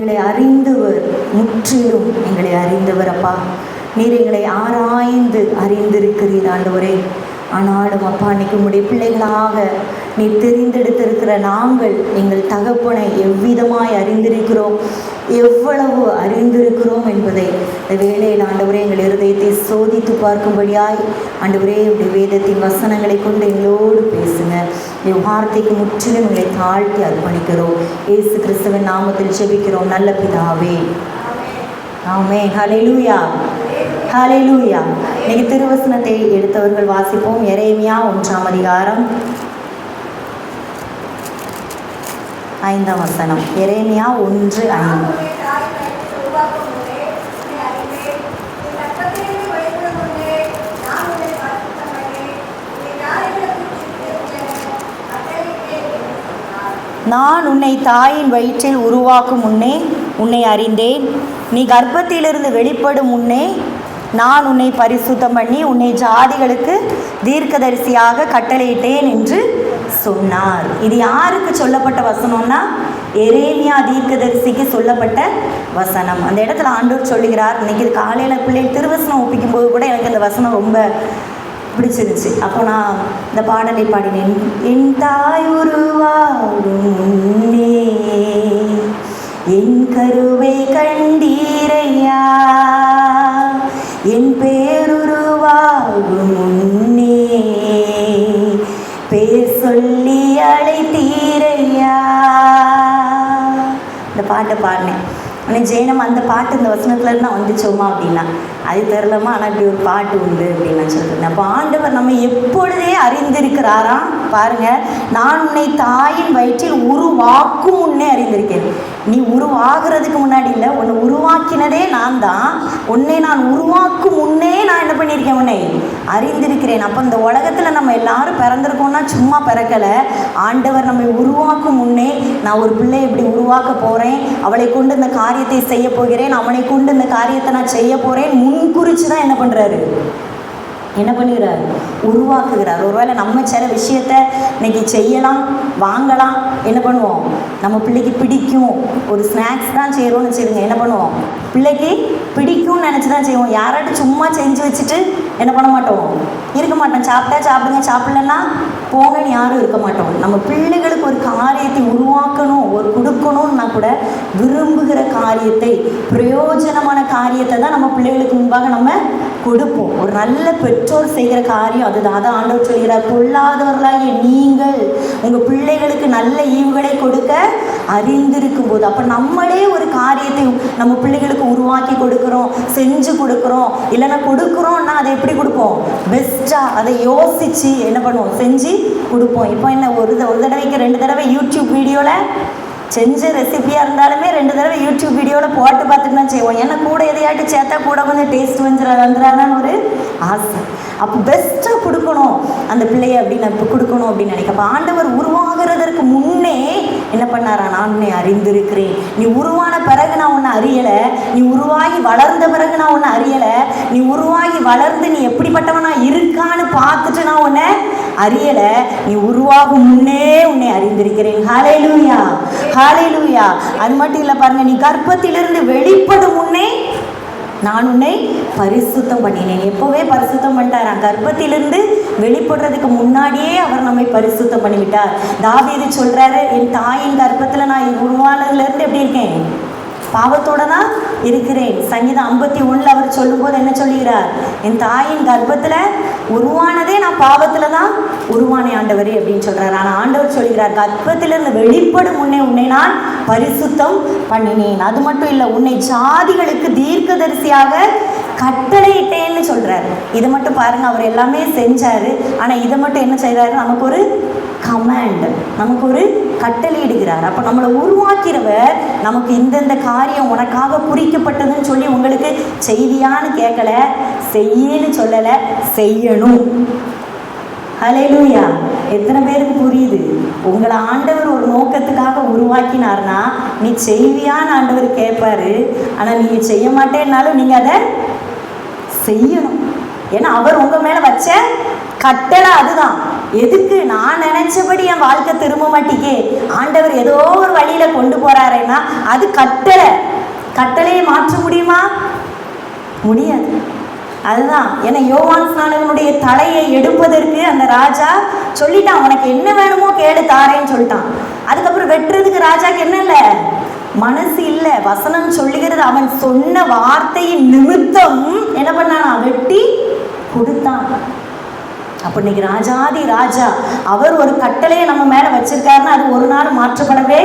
எங்களை அறிந்தவர், முற்றிலும் எங்களை அறிந்தவர் அப்பா. நீர் எங்களை ஆராய்ந்து அறிந்திருக்கிறீர் ஆண்டவரே. ஆனாலும் அப்பா, இன்னைக்கு உம்முடைய பிள்ளைகளாக நீ தெரிந்தெடுத்திருக்கிற நாங்கள் எங்கள் தகப்பனை எவ்விதமாய் அறிந்திருக்கிறோம், எவ்வளவு அறிந்திருக்கிறோம் என்பதை இந்த வேளையில் ஆண்டவரே எங்கள் இருதயத்தை சோதித்து பார்க்கும்படியாய் ஆண்டவரே உடைய வேதத்தின் வசனங்களை கொண்டு எங்களோடு பேசுங்க. வார்த்தைக்கு முற்றிலும் எங்களை தாழ்த்தி அர்ப்பணிக்கிறோம். இயேசு கிறிஸ்துவின் நாமத்தில் ஜெபிக்கிறோம் நல்ல பிதாவே, ஆமென். ஹல்லேலூயா, ஹல்லேலூயா. இன்னைக்கு திருவசனத்தை எடுத்தவர்கள் வாசிப்போம். எரேமியா 1ஆம் அதிகாரம் 5ஆம் வசனம். எரேமியா 1:5. நான் உன்னை தாயின் வயிற்றில் உருவாக்கும் முன்னே உன்னை அறிந்தேன். நீ கர்ப்பத்திலிருந்து வெளிப்படும் முன்னே நான் உன்னை பரிசுத்தம் பண்ணி உன்னை ஜாதிகளுக்கு தீர்க்கதரிசியாக கட்டளையிட்டேன் என்று சொன்னார். இது யாருக்கு சொல்லப்பட்ட வசனம்னா, எரேமியா தீர்க்கதரிசிக்கு சொல்லப்பட்ட வசனம். அந்த இடத்துல ஆண்டவர் சொல்லுகிறார். இன்னைக்கு இது காலையில் பிள்ளைகள் திருவசனம் ஒப்பிக்கும் போது கூட எனக்கு அந்த வசனம் ரொம்ப பிடிச்சிருச்சு. அப்போ நான் இந்த பாடலை பாடினேன். என் தாய் உருவாகும் முன்னே என் கருவை கண்டீரையா, என் பேருருவாகும் முன்னே பேர் சொல்லி அழைத்தீரையா. இந்த பாட்டை பாடினேன். ஆனால் ஜெயனம் அந்த பாட்டு இந்த வசனத்துல இருந்தால் வந்துச்சோமா அப்படின்னா அது தெரிலமா, ஆனால் இப்படி ஒரு பாட்டு உண்டு அப்படின்னு நான் சொல்கிறேன். அப்போ ஆண்டவர் நம்ம எப்பொழுதே அறிந்திருக்கிறாராம். பாருங்க, நான் உன்னை தாயின் வயிற்றில் உருவாக்கும் முன்னே அறிந்திருக்கேன். நீ உருவாகிறதுக்கு முன்னாடி இல்லை, உன்னை உருவாக்கினதே நான் தான். உன்னை நான் உருவாக்கும் முன்னே நான் என்ன பண்ணியிருக்கேன், உன்னை அறிந்திருக்கிறேன். அப்போ இந்த உலகத்தில் நம்ம எல்லாரும் பிறந்திருக்கோம்னா சும்மா பிறக்கலை. ஆண்டவர் நம்மை உருவாக்கும் முன்னே நான் ஒரு பிள்ளை இப்படி உருவாக்க போகிறேன், அவளை கொண்டு இந்த காரியத்தை செய்ய போகிறேன், அவனை கொண்டு இந்த காரியத்தை நான் செய்ய போகிறேன் முன்குறிச்சு தான் என்ன பண்ணுறாரு, என்ன பண்ணுகிறார், உருவாக்குகிறார். ஒருவேளை நம்ம சில விஷயத்த இன்னைக்கு செய்யலாம், வாங்கலாம், என்ன பண்ணுவோம், நம்ம பிள்ளைக்கு பிடிக்கும் ஒரு ஸ்நாக்ஸ் தான் செய்கிறோம்னு வச்சுருங்க, என்ன பண்ணுவோம், பிள்ளைக்கு பிடிக்கும்னு நினச்சி தான் செய்வோம். யாராட்டும் சும்மா செஞ்சு வச்சுட்டு என்ன பண்ண மாட்டோம், இருக்க மாட்டோம். சாப்பிட்டா சாப்பிடுங்க, சாப்பிட்லன்னா போங்கன்னு யாரும் இருக்க மாட்டோம். நம்ம பிள்ளைகளுக்கு ஒரு காரியத்தை உருவாக்கணும், ஒரு கொடுக்கணும்னா கூட விரும்புகிற காரியத்தை, பிரயோஜனமான காரியத்தை தான் நம்ம பிள்ளைகளுக்கு முன்பாக நம்ம கொடுப்போம். ஒரு நல்ல பெற்றோர் செய்கிற காரியம் அதுதான். அதை ஆண்டவர் சொல்கிறார், பொல்லாதவர்களாகிய நீங்கள் உங்கள் பிள்ளைகளுக்கு நல்ல ஈவுகளை கொடுக்க அறிந்திருக்கும் போது. அப்போ நம்மளே ஒரு காரியத்தை நம்ம பிள்ளைகளுக்கு உருவாக்கி கொடுக்குறோம், செஞ்சு கொடுக்குறோம், இல்லைன்னா கொடுக்குறோம்னா அதை எப்படி கொடுப்போம், பெஸ்ட்டாக அதை யோசித்து என்ன பண்ணுவோம், செஞ்சு கொடுப்போம். இப்போ என்ன ஒரு தடவைக்கு 2 தடவை யூடியூப் வீடியோவில் செஞ்ச ரெசிபியாக இருந்தாலுமே 2 தடவை யூடியூப் வீடியோவில் போட்டு பார்த்துட்டு தான் செய்வோம். ஏன்னா கூட எதையாட்டு சேர்த்தா கூட கொஞ்சம் டேஸ்ட் வந்துடாதான்னு ஒரு ஆசை. அப்போ பெஸ்ட்டாக கொடுக்கணும் அந்த பிள்ளையை அப்படின்னு இப்போ கொடுக்கணும் அப்படின்னு நினைக்க. அப்போ ஆண்டவர் உருவாகிறதற்கு முன்னே என்ன பண்ணாரா, நான் உன்னை அறிந்திருக்கிறேன். நீ உருவான பிறகு நான் உன்னை அறியலை, நீ உருவாகி வளர்ந்த பிறகு நான் உன்னை அறியலை, நீ உருவாகி வளர்ந்து நீ எப்படிப்பட்டவனா இருக்கான்னு பார்த்துட்டு நான் உன்னை அறியலை, நீ உருவாகும் முன்னே உன்னை அறிந்திருக்கிறேன். ஹல்லேலூயா, ஹல்லேலூயா. அது மட்டும் இல்லை பாருங்க, நீ கர்ப்பத்திலிருந்து வெளிப்படும் முன்னே நான் உன்னை பரிசுத்தம் பண்ணினேன். எப்போவே பரிசுத்தம் பண்ணிட்டாராம், கர்ப்பத்திலிருந்து வெளிப்படுறதுக்கு முன்னாடியே அவர் நம்மை பரிசுத்தம் பண்ணிவிட்டார். தாவீது சொல்றாரு, என் தாயின் கர்ப்பத்தில் நான் உருவானதுலேருந்து எப்படி இருக்கேன், பாவத்தோட தான் இருக்கிறேன். சங்கீதம் 51 அவர் சொல்லும்போது என்ன சொல்லுகிறார், என் தாயின் கர்ப்பத்தில் உருவானதே நான் பாவத்தில் தான் உருவானே ஆண்டவரே அப்படின்னு சொல்கிறார். ஆனால் ஆண்டவர் சொல்கிறார், கர்ப்பத்திலிருந்து வெளிப்படும் முன்னே உன்னை நான் பரிசுத்தம் பண்ணினேன். அது மட்டும் இல்லை, உன்னை ஜாதிகளுக்கு தீர்க்கதரிசியாக கட்டளையிட்டேன்னு சொல்கிறார். இதை மட்டும் பாருங்கள், அவர் எல்லாமே செஞ்சார். ஆனால் இதை மட்டும் என்ன செய்கிறாரு, நமக்கு ஒரு கமாண்ட், நமக்கு ஒரு கட்டளை இடுகிறார். அப்போ நம்மளை உருவாக்கிறவர் நமக்கு இந்தந்த காரியம் உனக்காக குறிக்கப்பட்டதுன்னு சொல்லி உங்களுக்கு செய்தியான்னு கேட்கல, செய்யன்னு சொல்லலை, செய்யணும். ஹல்லேலூயா. எத்தனை பேருக்கு புரியுது? உங்களை ஆண்டவர் ஒரு நோக்கத்துக்காக உருவாக்கினார்னா நீ செய்வியான்னு ஆண்டவர் கேட்பாரு. ஆனால் நீங்கள் செய்ய மாட்டேன்னாலும் நீங்கள் அதை செய்யணும். ஏன்னா அவர் உங்கள் மேலே வச்ச கட்டளை அதுதான். எதுக்கு? நான் நினைச்சபடி என் வாழ்க்கை திரும்ப மாட்டேங்கே, ஆண்டவர் ஏதோ ஒரு வழியில கொண்டு போறாருன்னா அது கட்டளை. கட்டளையை மாற்ற முடியுமா? முடியாது. அதுதான். ஏன்னா யோவான் ஸ்நானகனுடைய தலையை எடுப்பதற்கு அந்த ராஜா சொல்லிட்டான், உனக்கு என்ன வேணுமோ கேளு தாரேன்னு சொல்லிட்டான். அதுக்கப்புறம் வெட்டுறதுக்கு ராஜாக்கு என்ன இல்லை, மனசு இல்லை. வசனம் சொல்லுகிறது, அவன் சொன்ன வார்த்தையின் நிமித்தம் என்ன பண்ணானா, வெட்டி கொடுத்தான். அப்போ இன்னைக்கு ராஜாதி ராஜா அவர் ஒரு கட்டளையை நம்ம மேலே வச்சிருக்காருன்னா அது ஒரு நாள் மாற்றப்படவே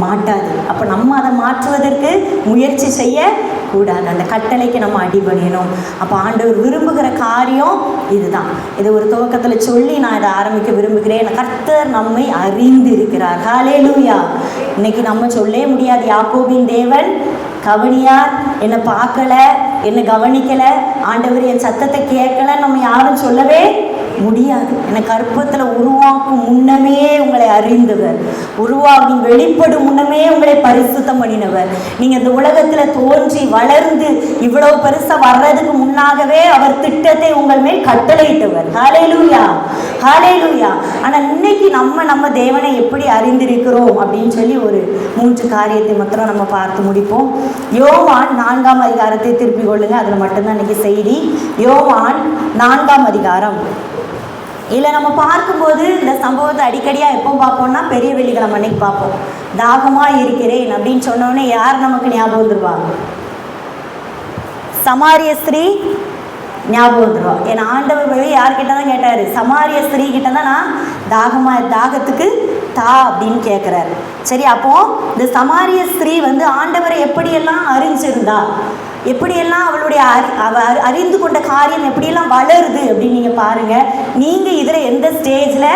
மாட்டாது. அப்போ நம்ம அதை மாற்றுவதற்கு முயற்சி செய்ய கூடாது. அந்த கட்டளைக்கு நம்ம அடிபணியணும். அப்போ ஆண்டவர் விரும்புகிற காரியம் இதுதான். இதை ஒரு துவக்கத்தில் சொல்லி நான் இதை ஆரம்பிக்க விரும்புகிறேன். கர்த்தர் நம்மை அறிந்து இருக்கிறார். ஹல்லேலூயா. இன்னைக்கு நம்ம சொல்லவே முடியாது, யாக்கோபின் தேவன் கவனியார், என்னை பார்க்கல, என்னை கவனிக்கல, ஆண்டவர் என் சத்தத்தை கேட்கல நம்ம யாரும் சொல்லவே முடியாது. என்னை கற்பத்தில் உருவாக்கும் முன்னமே உங்களை அறிந்தவர், உருவாக்கி வெளிப்படும் முன்னமே உங்களை பரிசுத்தம் பண்ணினவர். நீங்கள் இந்த உலகத்தில் தோன்றி வளர்ந்து இவ்வளவு பெருசாக வர்றதுக்கு முன்னாகவே அவர் திட்டத்தை உங்கள் மேல் கட்டளையிட்டவர். ஹல்லேலூயா, ஹல்லேலூயா. ஆனால் இன்னைக்கு நம்ம தேவனை எப்படி அறிந்திருக்கிறோம் அப்படின்னு சொல்லி ஒரு 3 காரியத்தை மாத்திரம் நம்ம பார்த்து முடிப்போம். யோவான் 4ஆம் அதிகாரத்தை திருப்பிக் கொள்ளுங்க. அதில் மட்டும்தான் இன்னைக்கு செய்தி. யோவான் 4ஆம் அதிகாரம். இல்லை நம்ம பார்க்கும்போது இந்த சம்பவத்தை அடிக்கடியாக எப்போ பார்ப்போம்னா பெரிய வெள்ளிக்கிழமை அன்னைக்கு பார்ப்போம். தாகமாக இருக்கிறேன் அப்படின்னு சொன்னோடனே யார் நமக்கு ஞாபகம் வந்துருவா? சமாரிய ஸ்திரீ ஞாபகம் வந்துடுவா. ஏன்னா ஆண்டவர் போய் யார்கிட்ட தான் கேட்டார்? சமாரிய ஸ்திரீ கிட்ட தான் நான் தாகத்துக்கு தா அப்படின்னு கேட்குறாரு. சரி, அப்போ இந்த சமாரிய ஸ்திரீ ஆண்டவரை எப்படியெல்லாம் அறிஞ்சிருந்தா, எப்படியெல்லாம் அவளுடைய அறிந்து கொண்ட காரியம் எப்படியெல்லாம் வளருது அப்படின்னு நீங்கள் பாருங்கள். நீங்கள் இதில் எந்த ஸ்டேஜில்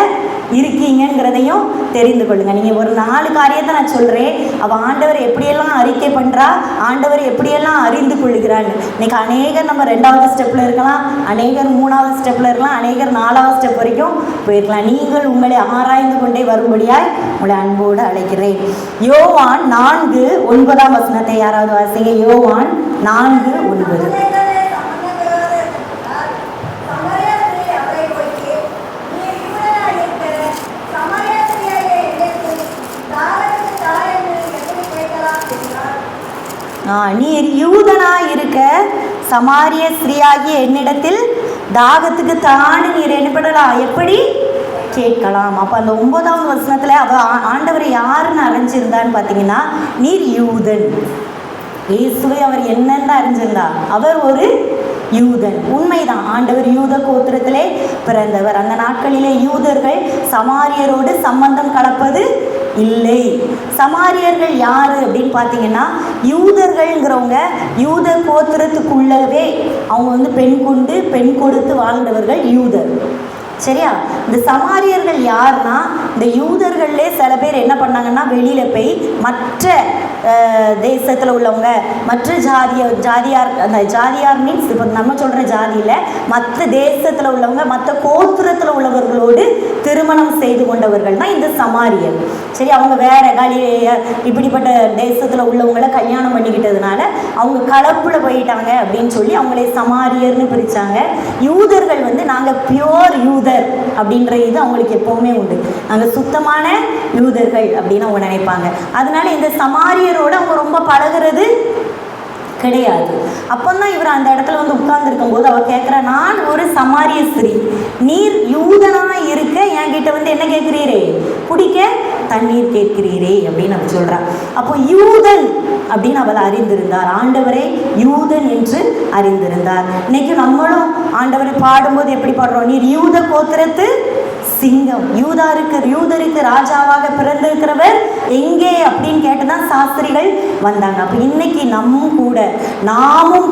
இருக்கீங்கிறதையும் தெரிந்து கொள்ளுங்கள். நீங்கள் ஒரு 4 காரியத்தை நான் சொல்கிறேன். அவள் ஆண்டவர் எப்படியெல்லாம் அறிக்கை பண்ணுறா, ஆண்டவர் எப்படியெல்லாம் அறிந்து கொள்ளுகிறான்னு. இன்றைக்கி அநேகர் நம்ம 2வது ஸ்டெப்பில் இருக்கலாம், அநேகர் 3வது ஸ்டெப்பில் இருக்கலாம், அநேகர் 4வது ஸ்டெப் வரைக்கும் போயிருக்கலாம். நீங்கள் உங்களை ஆராய்ந்து கொண்டே வரும்படியாய் உங்களை அன்போடு அழைக்கிறேன். யோவான் 4:9 வசனத்தை யாராவது வாசிங்க. யோவான் 4:9. நீர் யூதனாய் இருக்க சமாரிய ஸ்திரீயாகிய என்னிடத்தில் தாகத்துக்கு தானே நீர் என்னப்படலாம், எப்படி கேட்கலாம். அப்போ அந்த 9வது வசனத்தில் ஆண்டவர் யாருன்னு அறிஞ்சிருந்தான்னு பார்த்தீங்கன்னா, நீர் யூதன். இயேசுவை அவர் என்னன்னு அறிஞ்சிருந்தா, அவர் ஒரு யூதன். உண்மைதான், ஆண்டவர் யூத கோத்திரத்திலே பிறந்தவர். அந்த நாட்களிலே யூதர்கள் சமாரியரோடு சம்பந்தம் கலப்பது இல்லை. சமாரியர்கள் யார் அப்படின்னு பார்த்தீங்கன்னா, யூதர்கள்ங்கிறவங்க யூத கோத்திரத்துக்குள்ளவே அவங்க பெண் கொடுத்து வாழ்ந்தவர்கள் யூதர். சரியா? இந்த சமாரியர்கள் யாருன்னா, இந்த யூதர்கள்லே சில பேர் என்ன பண்ணாங்கன்னா, வெளியில் போய் மற்ற தேசத்தில் உள்ளவங்க, மற்ற ஜாதியார், அந்த ஜாதியார் மீன்ஸ் இப்போ நம்ம சொல்கிற ஜாதியில் மற்ற தேசத்தில் உள்ளவங்க, மற்ற கோத்திரத்தில் உள்ளவர்களோடு திருமணம் செய்து கொண்டவர்கள் தான் இந்த சமாரியர். சரி, அவங்க வேற இப்படிப்பட்ட தேசத்தில் உள்ளவங்களை கல்யாணம் பண்ணிக்கிட்டதுனால அவங்க கலப்பில் போயிட்டாங்க அப்படின்னு சொல்லி அவங்களே சமாரியர்னு பிரித்தாங்க. யூதர்கள் நாங்கள் பியோர் யூதர் அப்படின்ற இது அவங்களுக்கு எப்போவுமே உண்டு. நாங்கள் சுத்தமான யூதர்கள் அப்படின்னு அவங்க நினைப்பாங்க. அதனால இந்த சமாரியரோடு அவங்க ரொம்ப பழகிறது கிடையாது. அப்போ தான் இவர் அந்த இடத்துல உட்கார்ந்துருக்கும் போது அவள் கேட்குறா, நான் ஒரு சமாரிய ஸ்திரீ, நீர் யூதனாக இருக்க என்கிட்ட என்ன கேட்குறீரே, குடிக்க தண்ணீர் கேட்கிறீரே அப்படின்னு அவள் சொல்கிறான். அப்போ யூதன் அப்படின்னு அவள் அறிந்திருந்தார், ஆண்டவரை யூதன் என்று அறிந்திருந்தார். இன்னைக்கு நம்மளும் ஆண்டவரை பாடும்போது எப்படி பாடுறோம்? நீர் யூத கோத்திரத்து சிங்கம், யூதருக்கு ராஜாவாக பிறந்திருக்கிறவர் எங்கே அப்படின்னு கேட்டுதான் சாஸ்திரிகள் வந்தாங்க. அப்போ இன்னைக்கு நாமும்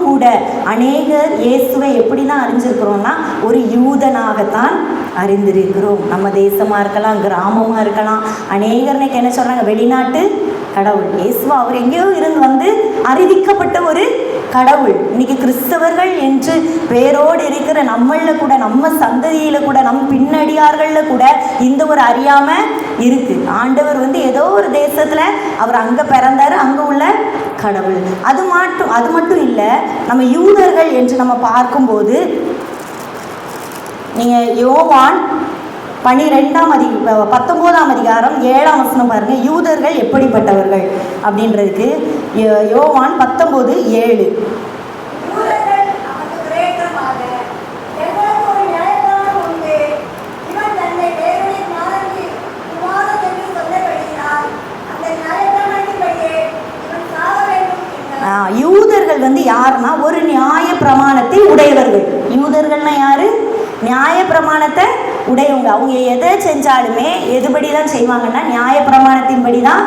கூட அநேகர் இயேசுவை எப்படி தான் அறிஞ்சிருக்கிறோம்னா, ஒரு யூதனாகத்தான் அறிந்திருக்கிறோம். நம்ம தேசமாக இருக்கலாம், கிராமமாக இருக்கலாம். அநேகர் இன்னைக்கு என்ன சொல்கிறாங்க, வெளிநாட்டு கடவுள். இயேசுவா அவர் எங்கேயோ இருந்து அறிவிக்கப்பட்ட ஒரு கடவுள். இன்னைக்கு கிறிஸ்தவர்கள் என்று பேரோடு இருக்கிற நம்மள கூட, நம்ம சந்ததியில் கூட, நம் பின்னடியார்களில் கூட இந்த ஒரு அறியாமல் இருக்குது. ஆண்டவர் ஏதோ ஒரு தேசத்தில் அவர் அங்கே பிறந்தார், அங்கே உள்ள கடவுள். அது மட்டும் இல்லை, நம்ம யூதர்கள் என்று நம்ம பார்க்கும்போது நீங்கள் யோவான் 19ஆம் அதிகாரம் 7ஆம் வசனம் பாருங்க. யூதர்கள் எப்படிப்பட்டவர்கள் அப்படின்றதுக்கு யோவான் 19:7. யூதர்கள் யாருன்னா ஒரு நியாய பிரமாணத்தை உடையவர்கள். யூதர்கள்னா யாரு? நியாய பிரமாணத்தை உடையவங்க. அவங்க எதை செஞ்சாலுமே எதுபடி தான் செய்வாங்கன்னா நியாய பிரமாணத்தின்படி தான்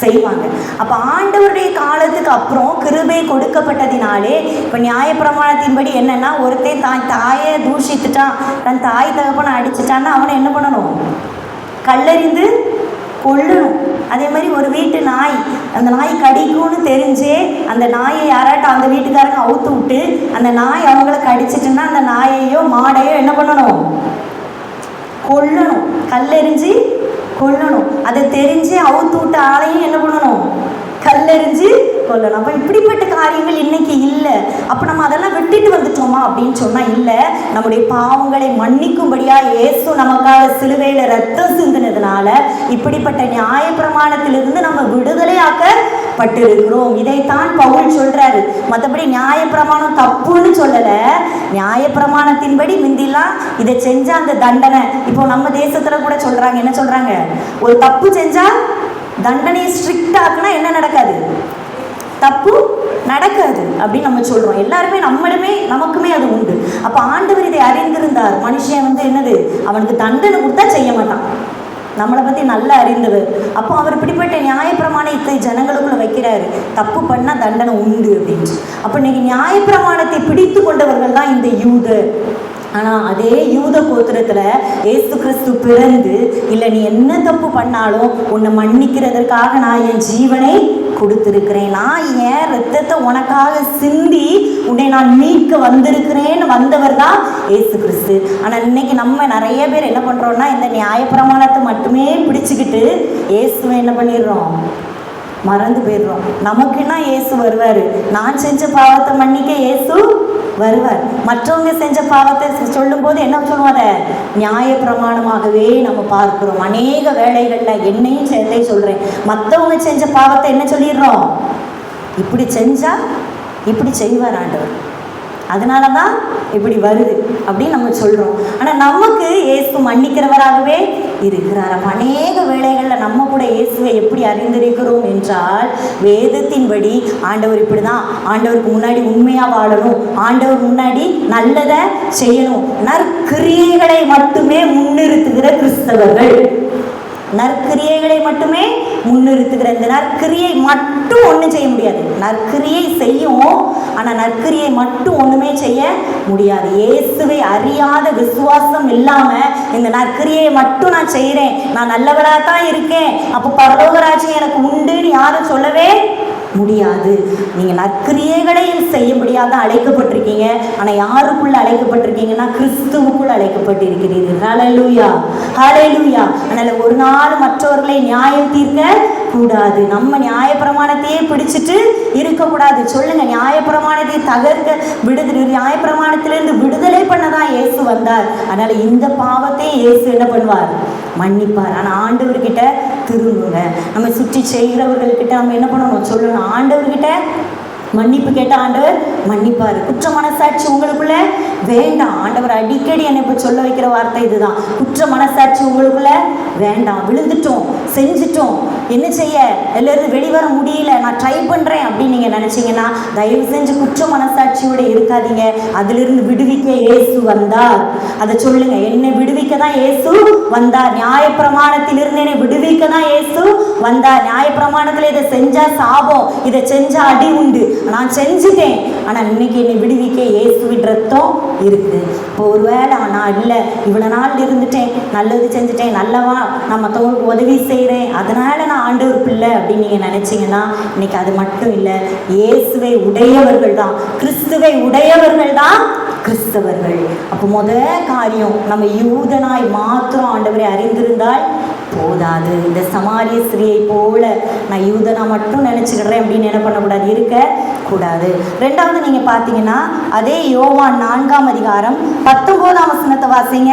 செய்வாங்க. அப்போ ஆண்டவருடைய காலத்துக்கு அப்புறம் கிருபை கொடுக்கப்பட்டதினாலே இப்போ நியாய பிரமாணத்தின்படி என்னன்னா, ஒருத்தன் தாயை தூஷித்துட்டான், தன் தாய் தகப்பனை அடிச்சுட்டான்னா அவனை என்ன பண்ணணும்? கல்லெறிந்து கொள்ளணும். அதே மாதிரி ஒரு வீட்டு நாய், அந்த நாய் கடிக்கும்னு தெரிஞ்சே அந்த நாயை யாராட்டும் அந்த வீட்டுக்காரங்க அவுத்து விட்டு அந்த நாய் அவங்கள கடிச்சிட்டுன்னா அந்த நாயையோ மாடையோ என்ன பண்ணணும்? கொல்லணும். கல்லெறிஞ்சு கொல்லணும். அதை தெரிஞ்சு அவுத்து விட்ட ஆளையும் என்ன பண்ணணும்? கல்லெறிஞ்சு கொல்லணும். அப்போ இப்படிப்பட்ட காரியங்கள் இன்னைக்கு இல்லை. அப்போ நம்ம அதெல்லாம் விட்டுட்டு வந்துட்டோமா அப்படின்னு சொன்னால் இல்லை. நம்முடைய பாவங்களை மன்னிக்கும்படியாக இயேசு நமக்காக சிலுவையில் ரத்தம் சிந்தினதுனால இப்படிப்பட்ட நியாய பிரமாணத்திலிருந்து நம்ம விடுதலையாக்கப்பட்டிருக்கிறோம். இதைத்தான் பவுல் சொல்றாரு. மற்றபடி நியாய பிரமாணம் தப்புன்னு சொல்லலை. நியாய பிரமாணத்தின்படி முந்திலாம் இதை செஞ்சா அந்த தண்டனை. இப்போ நம்ம தேசத்துல கூட சொல்றாங்க, என்ன சொல்றாங்க? ஒரு தப்பு செஞ்சா தண்டனையை ஸ்ட்ரிக்ட் ஆக்குனா என்ன நடக்காது? தப்பு நடக்காது அப்படின்னு நம்ம சொல்றோம். எல்லாருமே நமக்குமே அது உண்டு. அப்ப ஆண்டவர் இதை அறிந்திருந்தார். மனுஷன் என்னது, அவனுக்கு தண்டனை கொடுத்தா செய்ய மாட்டான். நம்மளை பற்றி நல்லா அறிந்தவர். அப்போ அவர் இப்படிப்பட்ட நியாயப்பிரமாணத்தை ஜனங்களுக்குள்ள வைக்கிறாரு. தப்பு பண்ணால் தண்டனை உண்டு அப்படின்னு. அப்போ இன்னைக்கு நியாயப்பிரமாணத்தை பிடித்து கொண்டவர்கள் தான் இந்த யூதர். ஆனால் அதே யூத கோத்திரத்தில் ஏசு கிறிஸ்து பிறந்து, இல்லை நீ என்ன தப்பு பண்ணாலும் உன்னை மன்னிக்கிறதற்காக நான் என் ஜீவனை கொடுத்துருக்கிறேன், நான் என் ரத்தத்தை உனக்காக சிந்தி உன்னை நான் மீட்க வந்திருக்கிறேன்னு வந்தவர் தான் ஏசு கிறிஸ்து. ஆனால் இன்னைக்கு நம்ம நிறைய பேர் என்ன பண்ணுறோம்னா, இந்த நியாயப்பிரமாணத்தை மட்டுமே பிடிச்சிக்கிட்டு இயேசுவை என்ன பண்ணிடுறோம்? மறந்து போயிடுறோம். நமக்குன்னா இயேசு வருவார். நான் செஞ்ச பாவத்தை மன்னிக்க இயேசு வருவார். மற்றவங்க செஞ்ச பாவத்தை சொல்லும் போது என்ன சொல்லுவாங்க? நியாய பிரமாணமாகவே நம்ம பார்க்கிறோம். அநேக வேளைகளில் என்னையும் சேர்த்தே சொல்கிறேன், மற்றவங்க செஞ்ச பாவத்தை என்ன சொல்லிடுறோம்? இப்படி செஞ்சா இப்படி செய்வார் ஆண்டவர், அதனால தான் இப்படி வருது அப்படின்னு நம்ம சொல்கிறோம். ஆனால் நமக்கு இயேசு மன்னிக்கிறவராகவே இருக்கிறார். அப்போ அநேக வேளைகளில் நம்ம கூட இயேசுவை எப்படி அறிந்திருக்கிறோம் என்றால், வேதத்தின்படி ஆண்டவர் இப்படி தான், ஆண்டவருக்கு முன்னாடி உண்மையாக வாழணும், ஆண்டவர் முன்னாடி நல்லதை செய்யணும், நற்கிரியைகளை மட்டுமே முன்னிறுத்துகிற கிறிஸ்தவர்கள். நற்கிரியைகளை மட்டுமே முன்னிறுத்துகிற இந்த நற்கிரியை மட்டும் ஒன்றும் செய்ய முடியாது. நற்கிரியை செய்யும், ஆனால் நற்கிரியை மட்டும் ஒன்றுமே செய்ய முடியாது. இயேசுவை அறியாத விசுவாசம் இல்லாமல் இந்த நற்கிரியை மட்டும் நான் செய்கிறேன், நான் நல்லவளாக தான் இருக்கேன், அப்போ பரலோகராஜ்யம் எனக்கு உண்டுன்னு யாரும் சொல்லவே முடியாது. நீங்கள் நற்கிரியைகளையும் செய்ய முடியாத அழைக்கப்பட்டிருக்கீங்க. ஆனால் யாருக்குள்ள அழைக்கப்பட்டிருக்கீங்கன்னா கிறிஸ்துவுக்குள் அழைக்கப்பட்டிருக்கிறீர்கள். ஹல்லேலூயா, ஹல்லேலூயா. அதனால் ஒரு நாள் மற்றவர்களை நியாயம் தீர்க்க கூடாது. நம்ம நியாயப்பிரமாணத்தையே பிடிச்சிட்டு இருக்கக்கூடாது. சொல்லுங்க, நியாயப்பிரமாணத்தை தகர்க்க நியாயப்பிரமாணத்திலிருந்து விடுதலை பண்ணதான் இயேசு வந்தார். அதனால இந்த பாவத்தை இயேசு என்ன பண்ணுவார்? மன்னிப்பார். ஆனால் ஆண்டவர்கிட்ட திரும்புங்க. நம்ம சுற்றி செய்கிறவர்கள்கிட்ட நம்ம என்ன பண்ணணும்? சொல்லணும், ஆண்டவர்கிட்ட மன்னிப்பு கேட்ட ஆண்டவர் மன்னிப்பார். குற்ற மனசாட்சி உங்களுக்குள்ள வேண்டாம். ஆண்டவர் அடிக்கடி என்னை இப்போ சொல்ல வைக்கிற வார்த்தை இதுதான். குற்ற மனசாட்சி உங்களுக்குள்ள வேண்டாம். விழுந்துட்டோம், செஞ்சிட்டோம், என்ன செய்ய, எல்லாரும் வெளிவர முடியல, நான் ட்ரை பண்ணுறேன் அப்படின்னு நீங்கள் நினச்சிங்கன்னா தயவு செஞ்சு குற்ற மனசாட்சியோடு இருக்காதீங்க. அதிலிருந்து விடுவிக்க இயேசு வந்தார். அதை சொல்லுங்க, என்னை விடுவிக்க தான் இயேசு வந்தார். நியாயப்பிரமாணத்திலிருந்து என்னை விடுவிக்க தான் இயேசு வந்தார். நியாயப்பிரமாணத்தில் இதை செஞ்சா சாபம், இதை செஞ்சா அடி உண்டு, நான் செஞ்சுட்டேன். ஆனால் இன்னைக்கு என்னை விடுவிக்க இயேசுவின் ரத்தம் இருக்குது. இப்போ ஒருவேளை நான் இல்லை, இவ்வளோ நாள் இருந்துட்டேன், நல்லது செஞ்சுட்டேன், நல்லவா, நான் மற்றவங்களுக்கு உதவி செய்கிறேன், அதனால நான் ஆண்டவர் பிள்ளை அப்படின்னு நீங்கள் நினச்சிங்கன்னா இன்னைக்கு அது மட்டும் இல்லை. இயேசுவை உடையவர்கள் தான், கிறிஸ்துவை உடையவர்கள் தான் கிறிஸ்தவர்கள். அப்போ காரியம், நம்ம யூதனாய் மாத்திரம் ஆண்டவரை அறிந்திருந்தால் போதாது. இந்த சமாரிய ஸ்திரியை போல நான் யூதனா மட்டும் நினச்சிக்கிறேன் அப்படின்னு என்ன பண்ணக்கூடாது, இருக்கக்கூடாது. ரெண்டாவது நீங்கள் பார்த்தீங்கன்னா அதே யோவான் 4ஆம் அதிகாரம் 19ஆம் வசனத்தை வாசிங்க.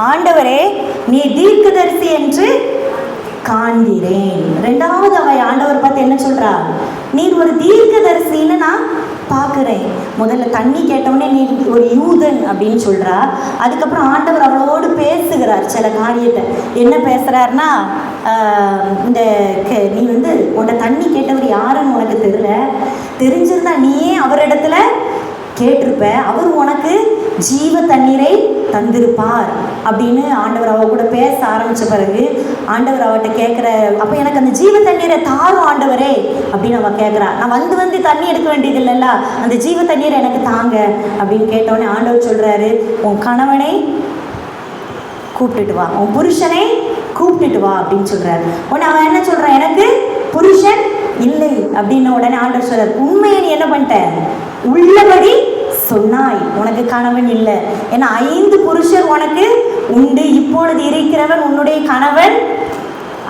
ஆண்டவரே நீ தீர்க்கதரிசி என்று காண்கிறேன். ரெண்டாவது ஆண்டவர் பார்த்து என்ன சொல்றா, நீர் ஒரு தீர்க்கதரிசின்னு நான் பார்க்குறேன். முதல்ல தண்ணி கேட்டவுடனே நீ ஒரு யூதன் அப்படின்னு சொல்றா. அதுக்கப்புறம் ஆண்டவர் அவளோடு பேசுகிறார் சில காரியத்தை. என்ன பேசுறாருன்னா, இந்த நீ உன்னை தண்ணி கேட்டவர் யாருன்னு உனக்கு தெரியல, தெரிஞ்சிருந்தா நீயே அவரிடத்துல கேட்டிருப்ப, அவர் உனக்கு ஜீவ தண்ணீரை தந்திருப்பார் அப்படின்னு ஆண்டவர் அவ கூட பேச ஆரம்பித்த பிறகு ஆண்டவர் அவட்ட கேட்குற, அப்போ எனக்கு அந்த ஜீவ தண்ணீரை தாரும் ஆண்டவரே அப்படின்னு அவள் கேட்குறா. நான் வந்து தண்ணி எடுக்க வேண்டியது இல்லைல்ல, அந்த ஜீவ தண்ணீரை எனக்கு தாங்க அப்படின்னு கேட்டவுடனே ஆண்டவர் சொல்கிறாரு, உன் கணவனை கூப்பிட்டுட்டு வா, உன் புருஷனை கூப்பிட்டுட்டு வா அப்படின்னு சொல்கிறாரு. உடனே அவன் என்ன சொல்கிறான், எனக்கு புருஷன் இல்லை அப்படின்னு. உடனே ஆண்டவர் சொல்றார், உண்மையை நீ என்ன பண்ணிட்ட, உள்ளபடி சொன்னாய், உனக்கு கணவன் இல்லை. ஏன்னா 5 புருஷர் உனக்கு உண்டு, இப்பொழுது இருக்கிறவன் உன்னுடைய கணவன்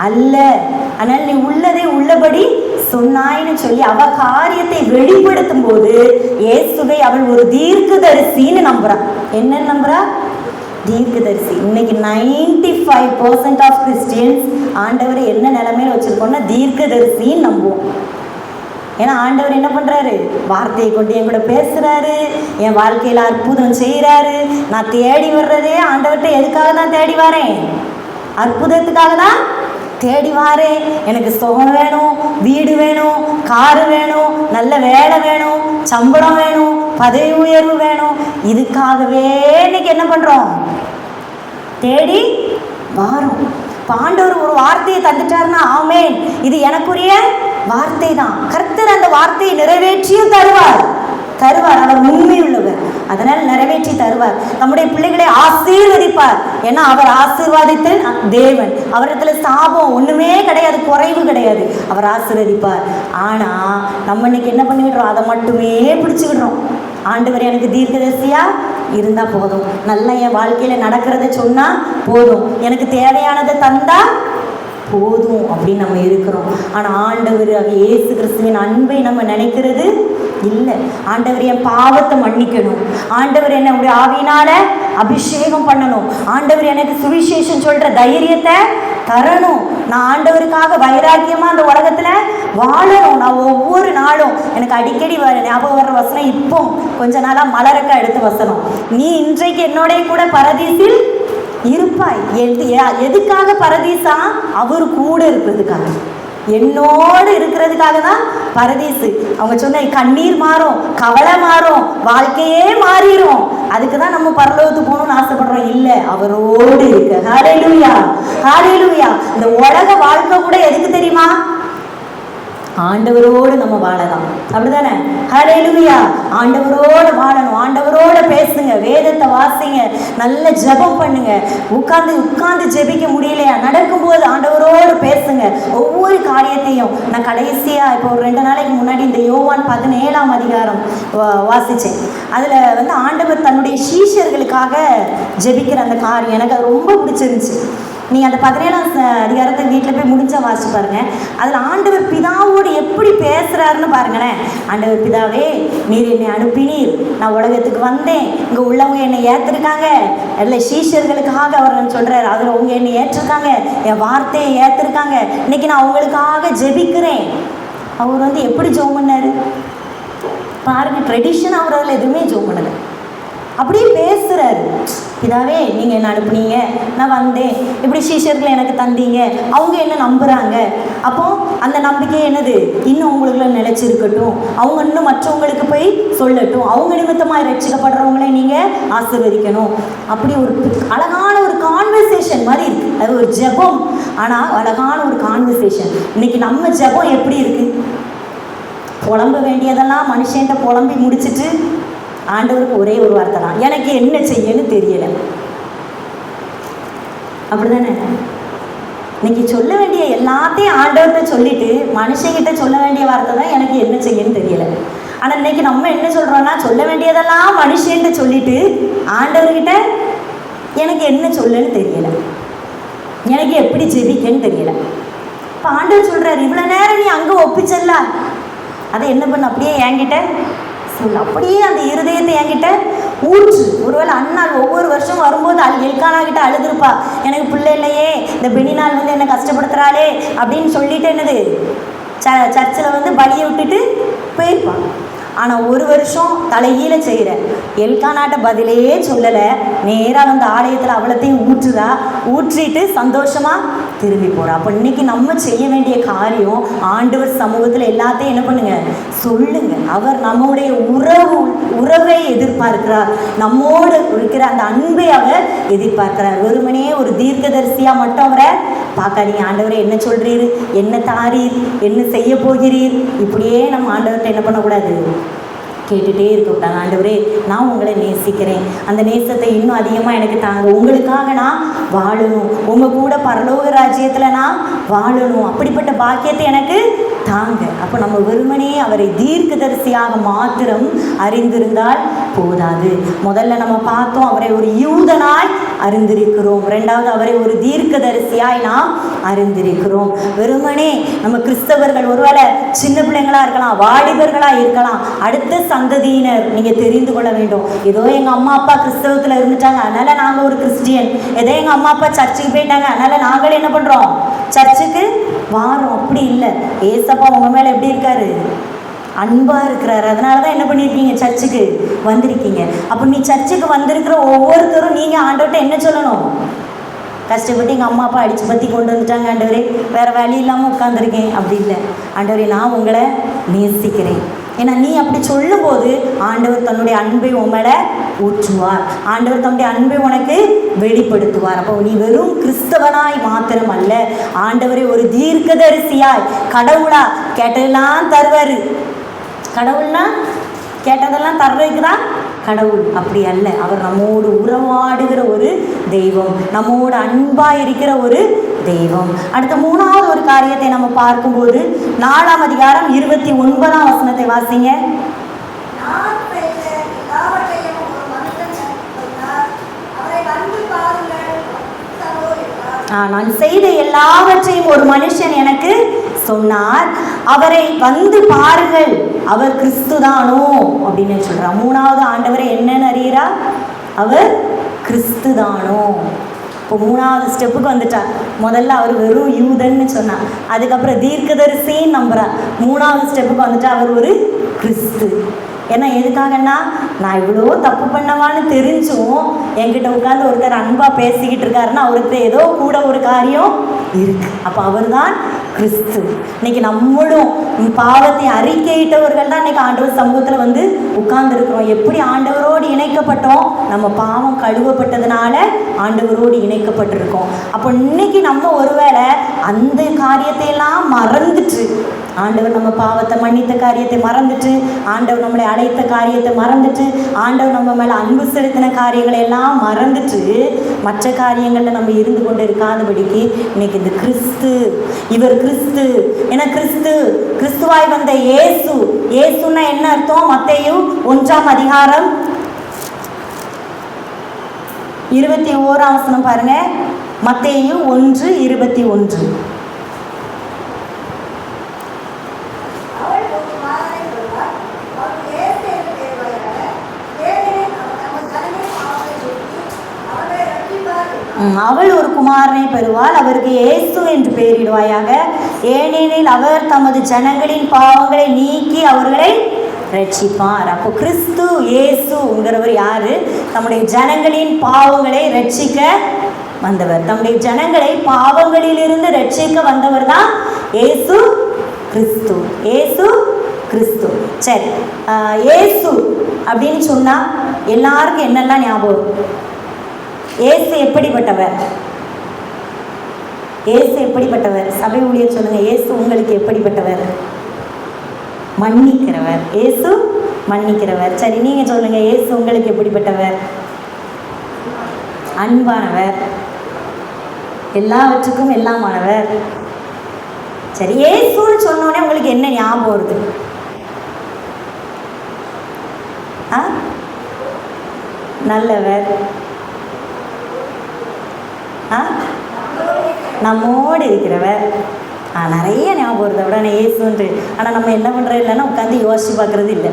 அல்ல, அதனால் நீ உள்ளதை உள்ளபடி சொன்னாய்னு சொல்லி அவ காரியத்தை வெளிப்படுத்தும் போது இயேசுவை அவள் ஒரு தீர்க்கதரிசின்னு நம்புறான். என்ன நம்புறா, தீர்க்கதரிசி. இன்னைக்கு 95% ஆஃப் கிறிஸ்டியன்ஸ் ஆண்டவரை என்ன நிலைமையில வச்சிருக்கோம்னா தீர்க்கதரிசின்னு நம்புவோம். ஏன்னா ஆண்டவர் என்ன பண்ணுறாரு, வார்த்தையை கொண்டு என் கூட பேசுகிறாரு, என் வாழ்க்கையில் அற்புதம் செய்கிறாரு. நான் தேடி வர்றதே ஆண்டவர்கிட்ட எதுக்காக தான் தேடி வரேன், அற்புதத்துக்காக தான் தேடி வாரேன். எனக்கு சுகம் வேணும், வீடு வேணும், காரு வேணும், நல்ல வேலை வேணும், சம்பளம் வேணும், பதவி உயர்வு வேணும். இதுக்காகவே இன்னைக்கு என்ன பண்ணுறோம், தேடி வாரோம். ஆண்டவர் ஒரு வார்த்தையை தந்துட்டாருன்னா ஆமேன், இது எனக்குரிய வார்த்தை தான். கர்த்தர் அந்த வார்த்தையை நிறைவேற்றியும் தருவார். அவர் உண்மை உள்ளவர், அதனால் நிறைவேற்றி தருவார். நம்முடைய பிள்ளைகளை ஆசீர்வதிப்பார். ஏன்னா அவர் ஆசீர்வாதித்த தேவன், அவரிடத்துல சாபம் ஒண்ணுமே கிடையாது, குறைவு கிடையாது. அவர் ஆசீர்வதிப்பார். ஆனா நம்ம இன்னைக்கு என்ன பண்ணிடுறோம், அதை மட்டுமே பிடிச்சுக்கிடுறோம். ஆண்டவர் எனக்கு தீர்க்கதரிசியா இருந்தா போதும், நல்லா என் வாழ்க்கையில நடக்கிறத சொன்னா போதும், எனக்கு தேவையானதை தந்தா போதும் அப்படின்னு நம்ம இருக்கிறோம். ஆனால் ஆண்டவர் இயேசு கிறிஸ்துவின் அன்பை நம்ம நினைக்கிறது இல்லை. ஆண்டவர் என் பாவத்தை மன்னிக்கணும், ஆண்டவர் என்னுடைய ஆவியினால அபிஷேகம் பண்ணணும், ஆண்டவர் எனக்கு சுவிசேஷம் சொல்ற தைரியத்தை தரணும், நான் ஆண்டவருக்காக வைராக்கியமாக அந்த உலகத்தில் வாழணும். நான் ஒவ்வொரு நாளும் எனக்கு அடிக்கடி ஞாபகம் வர்ற வசனம், இப்போ கொஞ்ச நாளாக மலரக்க எடுத்த வசனம், நீ இன்றைக்கு என்னோட கூட பரதீசில் இருப்பாய். எதுக்காக பரதீசா, அவர் கூட இருக்கிறதுக்காக, என்னோடு இருக்கிறதுக்காக தான் பரதீசு. அவங்க சொன்ன கண்ணீர் மாறும், கவலை மாறும், வாழ்க்கையே மாறிடும், அதுக்கு தான் நம்ம பரலோகத்துக்கு போகணும்னு ஆசைப்படுறோம். இல்லை, அவரோடு இருக்கு. ஹல்லேலூயா, ஹல்லேலூயா. இந்த உலக வாழ்க்கை கூட எதுக்கு தெரியுமா, ஆண்டவரோடு நம்ம வாழலாம், அப்படிதானே? ஹல்லேலூயா. ஆண்டவரோடு வாழணும், ஆண்டவரோட பேசுங்க, வேதத்தை வாசிங்க, நல்ல ஜெபம் பண்ணுங்க. உட்கார்ந்து ஜெபிக்க முடியலையா, நடக்கும்போது ஆண்டவரோடு பேசுங்க. ஒவ்வொரு காரியத்தையும் நான் கடைசியாக இப்போ ஒரு 2 நாளைக்கு முன்னாடி இந்த யோவான் 17ஆம் அதிகாரம் வாசித்தேன். அதில் ஆண்டவர் தன்னுடைய சீஷர்களுக்காக ஜெபிக்கிற அந்த காரியம் எனக்கு அது ரொம்ப பிடிச்சிருந்துச்சு. நீங்கள் அந்த 17ஆம் அதிகாரத்தை வீட்டில் போய் முடிஞ்சா வாசிச்சு பாருங்க. அதில் ஆண்டவர் பிதாவோடு எப்படி பேசுகிறாருன்னு பாருங்களேன். ஆண்டவர் பிதாவே, நீர் என்னை அனுப்பினீர், நான் உலகத்துக்கு வந்தேன், இங்கே உள்ளவங்க என்னை ஏற்றிருக்காங்க, இல்லை சீஷர்களுக்காக அவர் சொல்கிறார், அதில் அவங்க என்னை ஏற்றிருக்காங்க, என் வார்த்தையை ஏற்றிருக்காங்க, இன்னைக்கு நான் அவங்களுக்காக ஜெபிக்கிறேன். அவர் எப்படி ஜெபம் பண்ணார் பாருங்க. ட்ரெடிஷன் அவர் அதில் எதுவுமே ஜெபம் பண்ணலை, அப்படியே பேசுகிறாரு. பிதாவே, நீங்கள் என்ன அனுப்புனீங்க, நான் வந்தேன், இப்படி சீஷர்களை எனக்கு தந்தீங்க, அவங்க என்ன நம்புகிறாங்க, அப்போ அந்த நம்பிக்கை என்னது இன்னும் அவங்களுக்குள்ள நிலைச்சிருக்கட்டும், அவங்க இன்னும் மற்றவங்களுக்கு போய் சொல்லட்டும், அவங்க நிமித்தமாக ரட்சிக்கப்படுறவங்களே நீங்கள் ஆசீர்வதிக்கணும். அப்படி ஒரு அழகான ஒரு கான்வர்சேஷன் மாதிரி இருக்குது. அது ஒரு ஜெபம், ஆனால் அழகான ஒரு கான்வர்சேஷன். இன்னைக்கு நம்ம ஜெபம் எப்படி இருக்குது, புலம்ப வேண்டியதெல்லாம் மனுஷன்ட்ட புலம்பி முடிச்சுட்டு ஆண்டவருக்கு ஒரே ஒரு வார்த்தை தான், எனக்கு என்ன செய்யன்னு தெரியலை, அப்படிதானே? இன்னைக்கு சொல்ல வேண்டிய எல்லாத்தையும் ஆண்டவர்கிட்ட சொல்லிட்டு மனுஷங்கிட்ட சொல்ல வேண்டிய வார்த்தை தான் எனக்கு என்ன செய்யன்னு தெரியல. ஆனால் இன்னைக்கு நம்ம என்ன சொல்கிறோன்னா, சொல்ல வேண்டியதெல்லாம் மனுஷன்ட்ட சொல்லிட்டு ஆண்டவர்கிட்ட எனக்கு என்ன சொல்லன்னு தெரியல, எனக்கு எப்படி ஜெபிக்கன்னு தெரியல. இப்போ ஆண்டவர் சொல்கிறார், இவ்வளோ நேரம் நீ அங்கே ஒப்பிச்சல்ல, அதை என்ன பண்ண அப்படியே என்கிட்ட சொல்லு, அப்படியே அந்த இருதயத்தை என்கிட்ட ஊற்று. ஒருவேளை அண்ணாள் ஒவ்வொரு வருஷம் வரும்போது எல்கானா கிட்ட அழுதுருப்பா, எனக்கு பிள்ளை இல்லையே, இந்த பெனிநாள் வந்து என்னை கஷ்டப்படுத்துகிறாளே அப்படின்னு சொல்லிட்டு என்னது சர்ச்சில் பலியை விட்டுட்டு போயிருப்பான். ஆனால் ஒரு வருஷம் தலைகீழ செய்கிற எல்கானாட்ட பதிலே சொல்லலை, நேராக வந்து ஆலயத்தில் அவ்வளோத்தையும் ஊற்றுதா, ஊற்றிட்டு சந்தோஷமாக திரும்பி போகிறா. அப்போ இன்றைக்கி நம்ம செய்ய வேண்டிய காரியம், ஆண்டவர் சமூகத்தில் எல்லாத்தையும் என்ன பண்ணுங்க, சொல்லுங்க. அவர் நம்முடைய உறவை எதிர்பார்க்கிறார், நம்மோடு இருக்கிற அந்த அன்பை அவர் எதிர்பார்க்கிறார். வெறுமனே ஒரு தீர்க்கதரிசியாக மட்டும் அவரை பார்க்காதீங்க. ஆண்டவரை என்ன சொல்கிறீர், என்ன தாரீர், என்ன செய்ய போகிறீர், இப்படியே நம்ம ஆண்டவர்கிட்ட என்ன பண்ணக்கூடாது, கேட்டுகிட்டே இருக்கக்கூடாது. ஆண்டவரே நான் உங்களை நேசிக்கிறேன், அந்த நேசத்தை இன்னும் அதிகமாக எனக்கு தாங்க, உங்களுக்காக நான் வாழணும், உங்கள் கூட பரலோக ராஜ்யத்தில் நான் வாழணும், அப்படிப்பட்ட பாக்கியத்தை எனக்கு தாங்க. அப்போ நம்ம வெறுமனே அவரை தீர்க்கதரிசியாக மாத்திரம் அறிந்திருந்தால் போதாது. முதல்ல நம்ம பார்த்தோம், அவரை ஒரு யூதனாய் அறிந்திருக்கிறோம். ரெண்டாவது, அவரை ஒரு தீர்க்கதரிசியாய் நாம் அறிந்திருக்கிறோம். வெறுமனே நம்ம கிறிஸ்தவர்கள் ஒருவேளை சின்ன பிள்ளைங்களா இருக்கலாம், வாலிபர்களாக இருக்கலாம், அடுத்த சந்ததியினர் நீங்கள் தெரிந்து கொள்ள வேண்டும். ஏதோ எங்கள் அம்மா அப்பா கிறிஸ்தவத்தில் இருந்துட்டாங்க, அதனால் நாங்கள் ஒரு கிறிஸ்டியன், ஏதோ எங்கள் அம்மா அப்பா சர்ச்சுக்கு போயிட்டாங்க, அதனால் நாங்களே என்ன பண்ணுறோம், சர்ச்சுக்கு வாரோம். அப்படி இல்லை. ஏசப்பா உங்கள் மேலே எப்படி இருக்காரு, அன்பாக இருக்கிறாரு. அதனால தான் என்ன பண்ணியிருக்கீங்க, சர்ச்சுக்கு வந்திருக்கீங்க. அப்போ நீ சர்ச்சுக்கு வந்திருக்கிற ஒவ்வொருத்தரும் நீங்கள் ஆண்டவர்கிட்ட என்ன சொல்லணும், கஷ்டப்பட்டு எங்கள் அம்மா அப்பா அடித்து பற்றி கொண்டு வந்துட்டாங்க ஆண்டவரே, வேறு வழி இல்லாமல் உட்காந்துருக்கேன், அப்படி இல்லை. ஆண்டவரே நான் உங்களை நேசிக்கிறேன். ஏன்னா நீ அப்படி சொல்லும்போது ஆண்டவர் தன்னுடைய அன்பை உன் மேலே ஊற்றுவார், ஆண்டவர் தன்னுடைய அன்பை உனக்கு வெளிப்படுத்துவார். அப்போ நீ வெறும் கிறிஸ்தவனாய் மாத்திரம் அல்ல, ஆண்டவரை ஒரு தீர்க்கதரிசியாய், கடவுளா கேட்டதெல்லாம் தருவார், கடவுள்னா கேட்டதெல்லாம் தர்றதுக்கு தான் கடவுள், அப்படி அல்ல. அவர் நம்மோடு உறவாடுகிற ஒரு தெய்வம், நம்மோடு அன்பாக இருக்கிற ஒரு தெய்வம். அடுத்த மூணாவது ஒரு காரியத்தை நம்ம பார்க்கும்போது 4ஆம் அதிகாரம் 29ஆம் வசனத்தை வாசிங்க. நான் செய்த எல்லாவற்றையும் ஒரு மனுஷன் எனக்கு சொன்னார், அவரை வந்து பாருங்கள், அவர் கிறிஸ்துதானோ அப்படின்னு சொல்றார். மூணாவது ஆண்டவரை என்னன்னு அறிகிறா, அவர் கிறிஸ்துதானோ. இப்போ மூணாவது ஸ்டெப்புக்கு வந்துட்டார். முதல்ல அவர் வெறும் யூதன்னு சொன்னார், அதுக்கப்புறம் தீர்க்கதரிசின்னு நம்புறார். மூணாவது ஸ்டெப்புக்கு வந்துட்டா அவர் ஒரு கிறிஸ்து. ஏன்னா எதுக்காகன்னா, நான் இவ்வளோ தப்பு பண்ணவான்னு தெரிஞ்சும் என்கிட்ட உட்காந்து ஒருத்தர் அன்பாக பேசிக்கிட்டு இருக்காருன்னா அவருக்கு ஏதோ கூட ஒரு காரியம் இருக்கு. அப்போ அவர் தான் கிறிஸ்து. இன்னைக்கு நம்மளும் பாவத்தை அறிக்கையிட்டவர்கள் தான் இன்னைக்கு ஆண்டவர் சமூகத்தில் வந்து உட்கார்ந்துருக்கிறோம். எப்படி ஆண்டவரோடு இணைக்கப்பட்டோம், நம்ம பாவம் கழுவப்பட்டதுனால ஆண்டவரோடு இணைக்கப்பட்டிருக்கோம். அப்போ இன்னைக்கு நம்ம ஒருவேளை அந்த காரியத்தையெல்லாம் மறந்துட்டு, ஆண்டவர் நம்ம பாவத்தை மன்னித்த காரியத்தை மறந்துட்டு, ஆண்டவர் நம்மளை அழைத்த காரியத்தை மறந்துட்டு, ஆண்டவர் நம்ம மேலே அன்பு செலுத்தின காரியங்களை எல்லாம் மறந்துட்டு மற்ற காரியங்களில் நம்ம இருந்து கொண்டு இருக்காதபடிக்கு இன்னைக்கு இந்த கிறிஸ்து, இவர் கிறிஸ்து, ஏன்னா கிறிஸ்துவாய் வந்த இயேசு. இயேசுன்னா என்ன அர்த்தம், மத்தேயு 1ஆம் அதிகாரம் 21ஆம் வசனம் பாருங்க. மத்தேயு 1:21. அவள் ஒரு குமாரனை பெறுவாள், அவருக்கு இயேசு என்று பெயரிடுவாயாக, ஏனெனில் அவர் தமது ஜனங்களின் பாவங்களை நீக்கி அவர்களை ரட்சிப்பார். அப்போ கிறிஸ்து இயேசுங்கிறவர் யாரு, நம்முடைய ஜனங்களின் பாவங்களை ரட்சிக்க வந்தவர். நம்முடைய ஜனங்களை பாவங்களிலிருந்து ரட்சிக்க வந்தவர் தான் இயேசு கிறிஸ்து. இயேசு கிறிஸ்து. சரி, இயேசு அப்படின்னு சொன்னா எல்லாருக்கும் என்னெல்லாம் ஞாபகம்? இயேசு எப்படிப்பட்டவர்? இயேசு எப்படிப்பட்டவர்? சபை ஊழியர் சொல்லுங்க, இயேசு உங்களுக்கு எப்படிப்பட்டவர்? மன்னிக்கிறவர். இயேசு மன்னிக்கிறவர். சரி, நீங்க சொல்லுங்க, இயேசு உங்களுக்கு எப்படிப்பட்டவர்? அன்பானவர். எல்லாவற்றுக்கும் எல்லாமானவர். சரி, இயேசுன்னு சொன்னோடனே உங்களுக்கு என்ன ஞாபகம் வருது? நல்லவர், நம்மோடு இருக்கிறவர். நிறைய ஞாபகம் வருது உடனே இயேசுன்ட்டு. ஆனால் நம்ம என்ன பண்ணுறது இல்லைன்னா உட்காந்து யோசிச்சு பார்க்குறது இல்லை.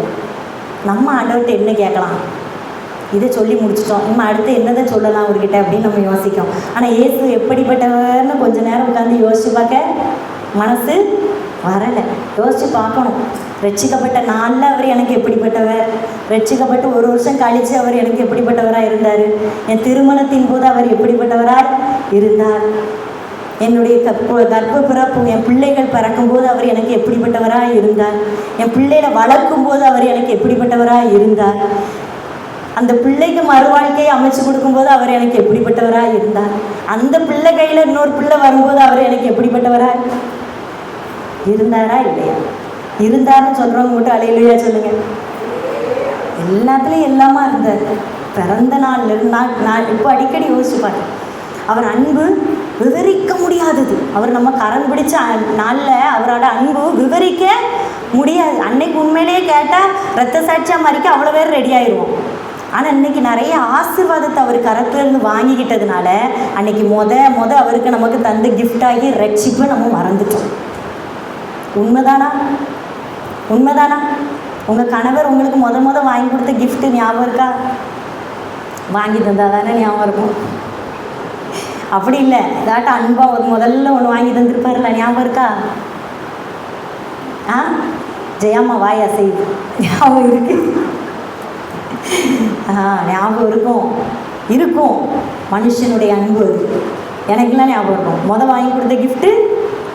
நம்ம ஆண்டவர்கிட்ட என்ன கேட்கலாம், இதை சொல்லி முடிச்சிட்டோம், நம்ம அடுத்து என்னதான் சொல்லலாம் அவர்கிட்ட அப்படின்னு நம்ம யோசிக்கோம். ஆனால் இயேசு எப்படிப்பட்டவர்னு கொஞ்சம் நேரம் உட்காந்து யோசிச்சு பார்க்க மனசு வரலை. யோசித்து பார்க்கணும். ரட்சிக்கப்பட்ட நாளில் அவர் எனக்கு எப்படிப்பட்டவர், ரட்சிக்கப்பட்டு 1 வருஷம் கழித்து அவர் எனக்கு எப்படிப்பட்டவராக இருந்தார், என் திருமணத்தின் போது அவர் எப்படிப்பட்டவராக இருந்தார், என்னுடைய கர்ப்ப பிறப்பு என் பிள்ளைகள் பிறக்கும்போது அவர் எனக்கு எப்படிப்பட்டவராக இருந்தார், என் பிள்ளைகளை வளர்க்கும் போது அவர் எனக்கு எப்படிப்பட்டவராக இருந்தார், அந்த பிள்ளைக்கு மறுவாழ்க்கையை அமைச்சு கொடுக்கும்போது அவர் எனக்கு எப்படிப்பட்டவராக இருந்தார், அந்த பிள்ளை கையில் இன்னொரு பிள்ளை வரும்போது அவர் எனக்கு எப்படிப்பட்டவராக இருந்தாரா இல்லையா? இருந்தாருன்னு சொல்கிறவங்க மட்டும் அலையிலையா சொல்லுங்க. எல்லாத்துலேயும் எல்லாமா இருந்தார். பிறந்த நாள் இப்போ அடிக்கடி யோசிச்சு பார்த்தேன். அவர் அன்பு விவரிக்க முடியாதது. அவர் நம்ம கரம் பிடிச்ச நாளில் அவரோட அன்பு விவரிக்க முடியாது. அன்னைக்கு உண்மையிலேயே கேட்டால் ரத்த சாட்சியாக மறிக்க அவ்வளோ பேர் ரெடி ஆயிடுவோம். ஆனால் இன்றைக்கி நிறைய ஆசீர்வாதத்தை அவர் கரத்துலேருந்து வாங்கிக்கிட்டதுனால அன்றைக்கி மொத அவருக்கு நமக்கு தந்து கிஃப்டாகி ரட்சிப்பை நம்ம மறந்துட்டோம். உண்மைதானா? உங்கள் கணவர் உங்களுக்கு முத வாங்கி கொடுத்த கிஃப்ட்டு ஞாபகம் இருக்கா? வாங்கி தந்தால் தானே ஞாபகம் இருக்கும். அப்படி இல்லை, இதாட்ட அன்பாக முதல்ல ஒன்று வாங்கி தந்துருப்பார்ல, ஞாபகம் இருக்கா? ஜெயாம்மா வாயா செய்து ஞாபகம் இருக்கு. ஞாபகம் இருக்கும். மனுஷனுடைய அன்பு அது எனக்குலாம் ஞாபகம் இருக்கும். வாங்கி கொடுத்த கிஃப்ட்டு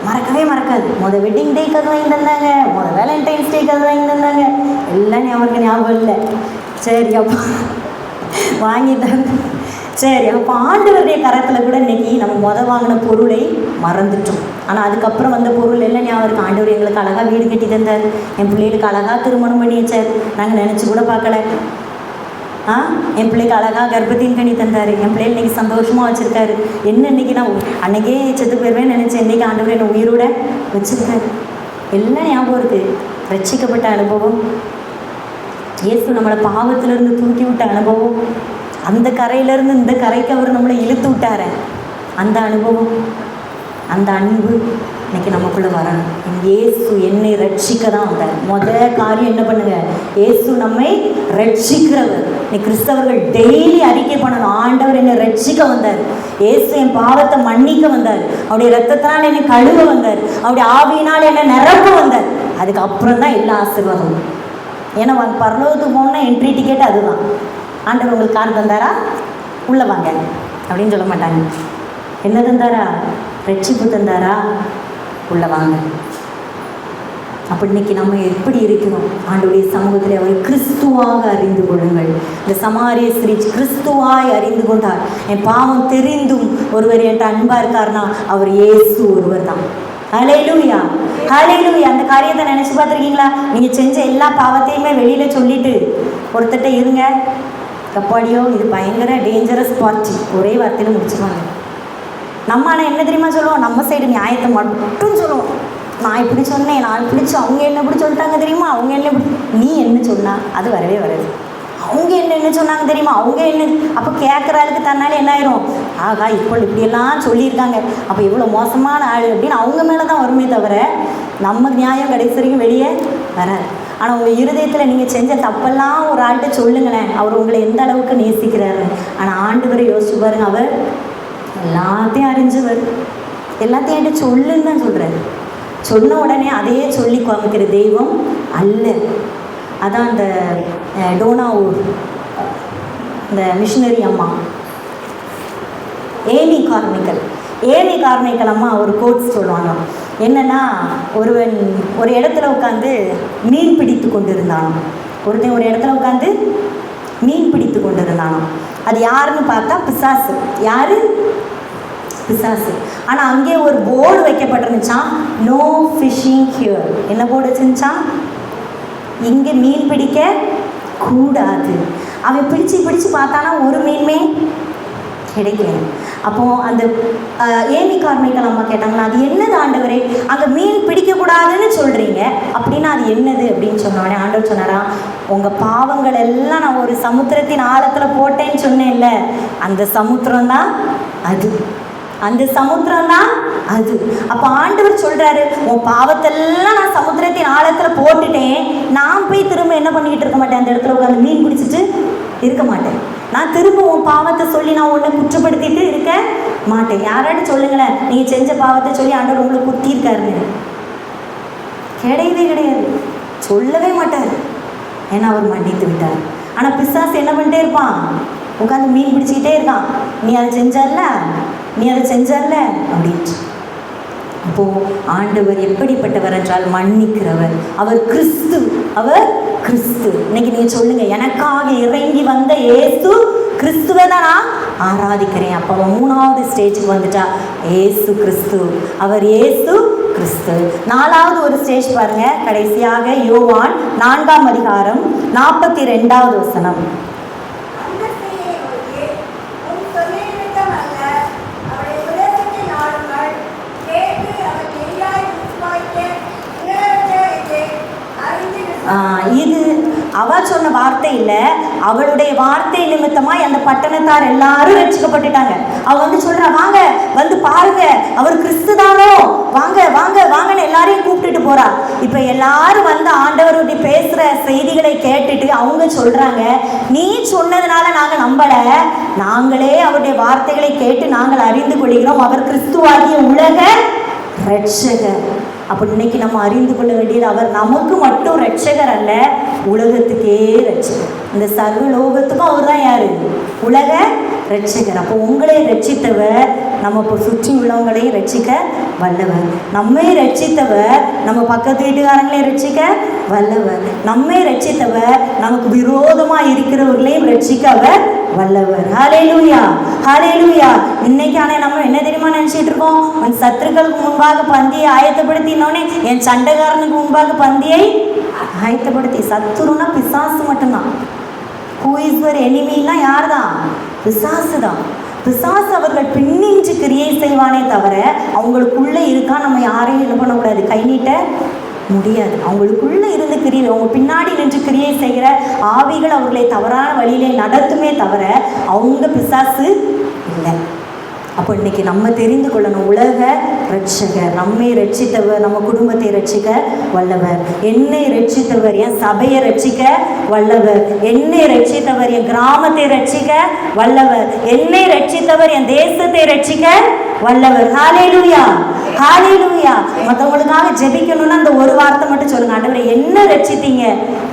மறக்கவே மறக்காது. வெட்டிங் டேக்கு அது வாங்கி தந்தாங்க, வேலண்டைன்ஸ் டேக்கு அது வாங்கி தந்தாங்க, எல்லாம் ஞாபகம் இல்லை. சரி, அப்போ வாங்கி தந்து. சரி, அப்போ ஆண்டவருடைய கரத்தில் கூட இன்றைக்கி நம்ம வாங்கின பொருளை மறந்துட்டோம். ஆனால் அதுக்கப்புறம் வந்த பொருள் எல்லாம் ஞாபகம் இருக்குது. ஆண்டவர் எங்களுக்கு அழகாக வீடு கட்டி தந்தார், என் பிள்ளைகளுக்கு அழகாக திருமணம் பண்ணி வச்சார், நாங்கள் நினச்சி கூட பார்க்கல. என் பிள்ளைக்கு அழகாக கர்ப்பத்தையும் கனி தந்தார், என் பிள்ளைகள் இன்றைக்கி சந்தோஷமாக வச்சுருக்காரு. என்ன இன்றைக்கி நான் அன்றைக்கே செத்து போயிருவேன்னு நினச்சேன், இன்றைக்கி ஆண்டவர் என்னை உயிரோட வச்சுருக்காரு. எல்லாம் ஞாபகம் இருக்குது. ரட்சிக்கப்பட்ட அனுபவம், இயேசு நம்மளை பாவத்திலிருந்து தூக்கி விட்ட அனுபவம், அந்த கரையிலேருந்து இந்த கரைக்கு அவர் நம்மளை இழுத்து விட்டார அந்த அனுபவம், அந்த அன்பு இன்றைக்கி நமக்குள்ளே வரணும். இயேசு என்னை ரட்சிக்க தான் வந்தார். காரியம் என்ன பண்ணுங்க, இயேசு நம்மை ரட்சிக்கிறவர். நீ கிறிஸ்தவர்கள் டெய்லி அறிக்கை பண்ணணும், ஆண்டவர் என்னை ரட்சிக்க வந்தார், இயேசு என் பாவத்தை மன்னிக்க வந்தார், அவருடைய ரத்தத்தினால் என்னை கழுவ வந்தார், அவருடைய ஆவியினால் என்னை நிரப்ப வந்தார். அதுக்கப்புறம் தான் எல்லா ஆசீர்வாதமும். ஏன்னா பரலோகத்துக்கு போகணுன்னா என்ட்ரி டிக்கெட் அதுதான். ஆண்டவர் உங்களுக்கு கார் தந்தாரா, உள்ளே வாங்க அப்படின்னு சொல்ல மாட்டாங்க. என்ன தந்தாரா? ரட்சிப்பு தந்தாரா, உள்ள வாங்க. அப்போ இன்னைக்கு நம்ம எப்படி இருக்கிறோம்? ஆண்டவருடைய சமூகத்தில் அவர் கிறிஸ்துவாக அறிந்து கொள்ளுங்கள். இந்த சமாரிய ஸ்திரீ கிறிஸ்துவாய் அறிந்து கொண்டார். என் பாவம் தெரிந்தும் ஒருவர் என்கிட்ட அன்பாக இருக்காருன்னா அவர் இயேசு ஒருவர் தான். ஹல்லேலூயா, ஹல்லேலூயா. அந்த காரியத்தை நினச்சி பார்த்துருக்கீங்களா? நீங்கள் செஞ்ச எல்லா பாவத்தையுமே வெளியில் சொல்லிட்டு ஒருத்தட்ட இருங்க, கப்பாடியோ இது பயங்கர டேஞ்சரஸ் பார்ட்டி, ஒரே வார்த்தையில் முடிச்சுருவாங்க. நம்ம ஆனால் என்ன தெரியுமா சொல்லுவோம்? நம்ம சைடு நியாயத்தை மட்டும் சொல்லுவோம். நான் இப்படி சொன்னேன், நான் இப்படி அவங்க என்ன இப்படி சொல்லிட்டாங்க தெரியுமா, அவங்க என்ன இப்படி, நீ என்ன சொன்னா அது வரவே வராது. அவங்க என்ன சொன்னாங்க தெரியுமா, அவங்க என்ன, அப்போ கேட்குறாளுக்கு தன்னாலே என்ன ஆயிரும், ஆகா இப்போ இப்படியெல்லாம் சொல்லியிருக்காங்க, அப்போ இவ்வளோ மோசமான ஆள் அப்படின்னு அவங்க மேலே தான் வருமே தவிர நம்ம நியாயம் கடைசி வரைக்கும் வெளியே வராது. ஆனால் உங்கள் இருதயத்தில் நீங்கள் செஞ்ச தப்பெல்லாம் ஒரு ஆள்கிட்ட சொல்லுங்களேன், அவர் உங்களை எந்த அளவுக்கு நேசிக்கிறாரு. ஆனால் ஆண்டவரை யோசிச்சு பாருங்க, அவர் எல்லாத்தையும் அறிஞ்சவர், எல்லாத்தையும் என்கிட்ட சொல்லுன்னு தான் சொல்கிறார். சொன்ன உடனே அதையே சொல்லி காமிக்கிற தெய்வம் அல்ல. அதான் அந்த டோனாவூர் இந்த மிஷினரி அம்மா ஏமி கார்மைக்கல் அம்மா ஒரு கோட்ஸ் சொல்லுவாங்க. என்னென்னா, ஒருவன் ஒரு இடத்துல உட்காந்து மீன் பிடித்து கொண்டு இருந்தானோ, ஒருத்தன் ஒரு இடத்துல உட்காந்து மீன் பிடித்து கொண்டு இருந்தானோ, அது யாருன்னு பார்த்தா பிசாசு. யாரு? பிசாசு. ஆனால் அங்கே ஒரு போர்டு வைக்கப்பட்டிருந்துச்சான், நோ ஃபிஷிங் ஹியர். என்ன போர்டு வச்சுருந்துச்சான்? இங்கே மீன் பிடிக்க கூடாது. அவன் பிடிச்சு பார்த்தானா ஒரு மீனுமே கிடைக்கணும். அப்போது அந்த ஏமி கார்மிகள் அம்மா கேட்டாங்களா, அது என்னது ஆண்டவரே, அங்கே மீன் பிடிக்கக்கூடாதுன்னு சொல்கிறீங்க, அப்படின்னா அது என்னது அப்படின்னு சொன்னோடனே ஆண்டவர் சொன்னாரா, உங்கள் பாவங்கள் எல்லாம் நான் ஒரு சமுத்திரத்தின் ஆழத்தில் போட்டேன்னு சொன்னேன்ல, அந்த சமுத்திரம் தான் அது, அந்த சமுத்திரம் தான் அது. அப்போ ஆண்டவர் சொல்கிறாரு, உன் பாவத்தெல்லாம் நான் சமுத்திரத்தின் ஆழத்தில் போட்டுட்டேன், நான் போய் திரும்ப என்ன பண்ணிக்கிட்டு இருக்க மாட்டேன், அந்த இடத்துல உட்காந்து மீன் பிடிச்சிட்டு இருக்க மாட்டேன், நான் திரும்ப உன் பாவத்தை சொல்லி நான் உன்னை குற்றப்படுத்திட்டு இருக்க மாட்டேன். யாராட்டு சொல்லுங்களேன், நீங்கள் செஞ்ச பாவத்தை சொல்லி ஆண்டவர் உங்களை குத்தியிருக்காருன்னு. கிடையவே கிடையாது, சொல்லவே மாட்டார், ஏன்னா அவர் மன்னித்து விட்டார். ஆனால் பிசாசு என்ன பண்ணிட்டே இருப்பான், உட்காந்து மீன் பிடிச்சிக்கிட்டே இருக்கான், நீ அதை செஞ்சல்ல, நீ அதை செஞ்சல்ல அப்படின்ட்டு. அப்போது ஆண்டவர் எப்படிப்பட்டவர் என்றால் மன்னிக்கிறவர், அவர் கிறிஸ்து, அவர் கிறிஸ்து. இன்னைக்கு நீங்கள் சொல்லுங்கள், எனக்காக இறங்கி வந்த இயேசு கிறிஸ்துவை தான் நான் ஆராதிக்கிறேன். அப்போ அவன் 3வது ஸ்டேஜுக்கு வந்துட்டா, இயேசு கிறிஸ்து, அவர் இயேசு கிறிஸ்து. 4வது ஒரு ஸ்டேஜ் பாருங்க, கடைசியாக யோவான் 4ஆம் அதிகாரம் 42வது வசனம். இது அவ சொன்ன வார்த்தை இல்லை, அவளுடைய வார்த்தை நிமித்தமாக அந்த பட்டணத்தார் எல்லாரும் ரட்சிக்கப்பட்டுட்டாங்க. அவ வந்து சொல்றா, வாங்க வந்து பாருங்க, அவர் கிறிஸ்து தானோ, வாங்க வாங்க வாங்கன்னு எல்லாரையும் கூப்பிட்டுட்டு போறா. இப்போ எல்லாரும் வந்து ஆண்டவருடைய பேசுகிற செய்திகளை கேட்டுட்டு அவங்க சொல்றாங்க, நீ சொன்னதுனால நாங்கள் நம்பலை, நாங்களே அவருடைய வார்த்தைகளை கேட்டு நாங்கள் அறிந்து கொள்கிறோம், அவர் கிறிஸ்துவாகிய உலக ரட்சகர். அப்போ இன்னைக்கு நம்ம அறிந்து கொள்ள வேண்டியது, அவர் நமக்கு மட்டும் ரட்சகர் அல்ல, உலகத்துக்கே ரட்சகர். இந்த சர்வலோகத்துக்கும் அவர் தான் யாரு, உலக ரட்சகர். அப்போ உங்களை ரட்சித்தவர் நம்ம இப்போ சுற்றி உள்ளவங்களையும் ரட்சிக்க வல்லவர். நம்மை ரட்சித்தவர் நம்ம பக்கத்து வீட்டுக்காரங்களையும் ரட்சிக்க வல்லவர். நம்மை ரட்சித்தவர் நமக்கு விரோதமாக இருக்கிறவர்களையும் ரட்சிக்க அவர் வல்லவர். ஹல்லேலூயா, ஹல்லேலூயா. இன்னைக்கான நம்ம என்ன தெரியுமா நினச்சிட்டு இருக்கோம், என் சத்துருக்களுக்கு முன்பாக பந்தியை ஆயத்தப்படுத்தினோடனே என் சண்டைக்காரனுக்கு முன்பாக பந்தியை ஆயத்தப்படுத்தி. சத்துருன்னா பிசாசு மட்டும்தான். ஹூ இஸ் யுவர் எனிமின்னா யார் தான், பிசாசு தான். பிசாசு அவர்கள் பின்னின்று கிரியை செய்வானே தவிர அவங்களுக்குள்ளே இருக்கா நம்ம யாரையும் என்ன பண்ணக்கூடாது, கை நீட்ட முடியாது. அவங்களுக்குள்ளே இருந்து கிரியை, அவங்க பின்னாடி நின்று கிரியை செய்கிற ஆவிகள் அவர்களை தவறான வழியிலே நடத்துமே தவிர அவங்க பிசாசு இல்லை. அப்போ இன்னைக்கு நம்ம தெரிந்து கொள்ளணும், உலக ரட்சகர், நம்மை ரட்சித்தவர் நம்ம குடும்பத்தை ரட்சிக்க வல்லவர், என்னை ரட்சித்தவர் என் சபையை ரட்சிக்க வல்லவர், என்னை ரட்சித்தவர் என் கிராமத்தை ரட்சிக்க வல்லவர், என்னை ரட்சித்தவர் என் தேசத்தை ரட்சிக்க வல்லவர். ஹல்லேலூயா, ஹல்லேலூயா. மற்றவங்களுக்காக ஜெபிக்கணும்னா அந்த ஒரு வார்த்தை மட்டும் சொல்லுங்க, ஆண்டவரே என்ன ரட்சித்தீங்க,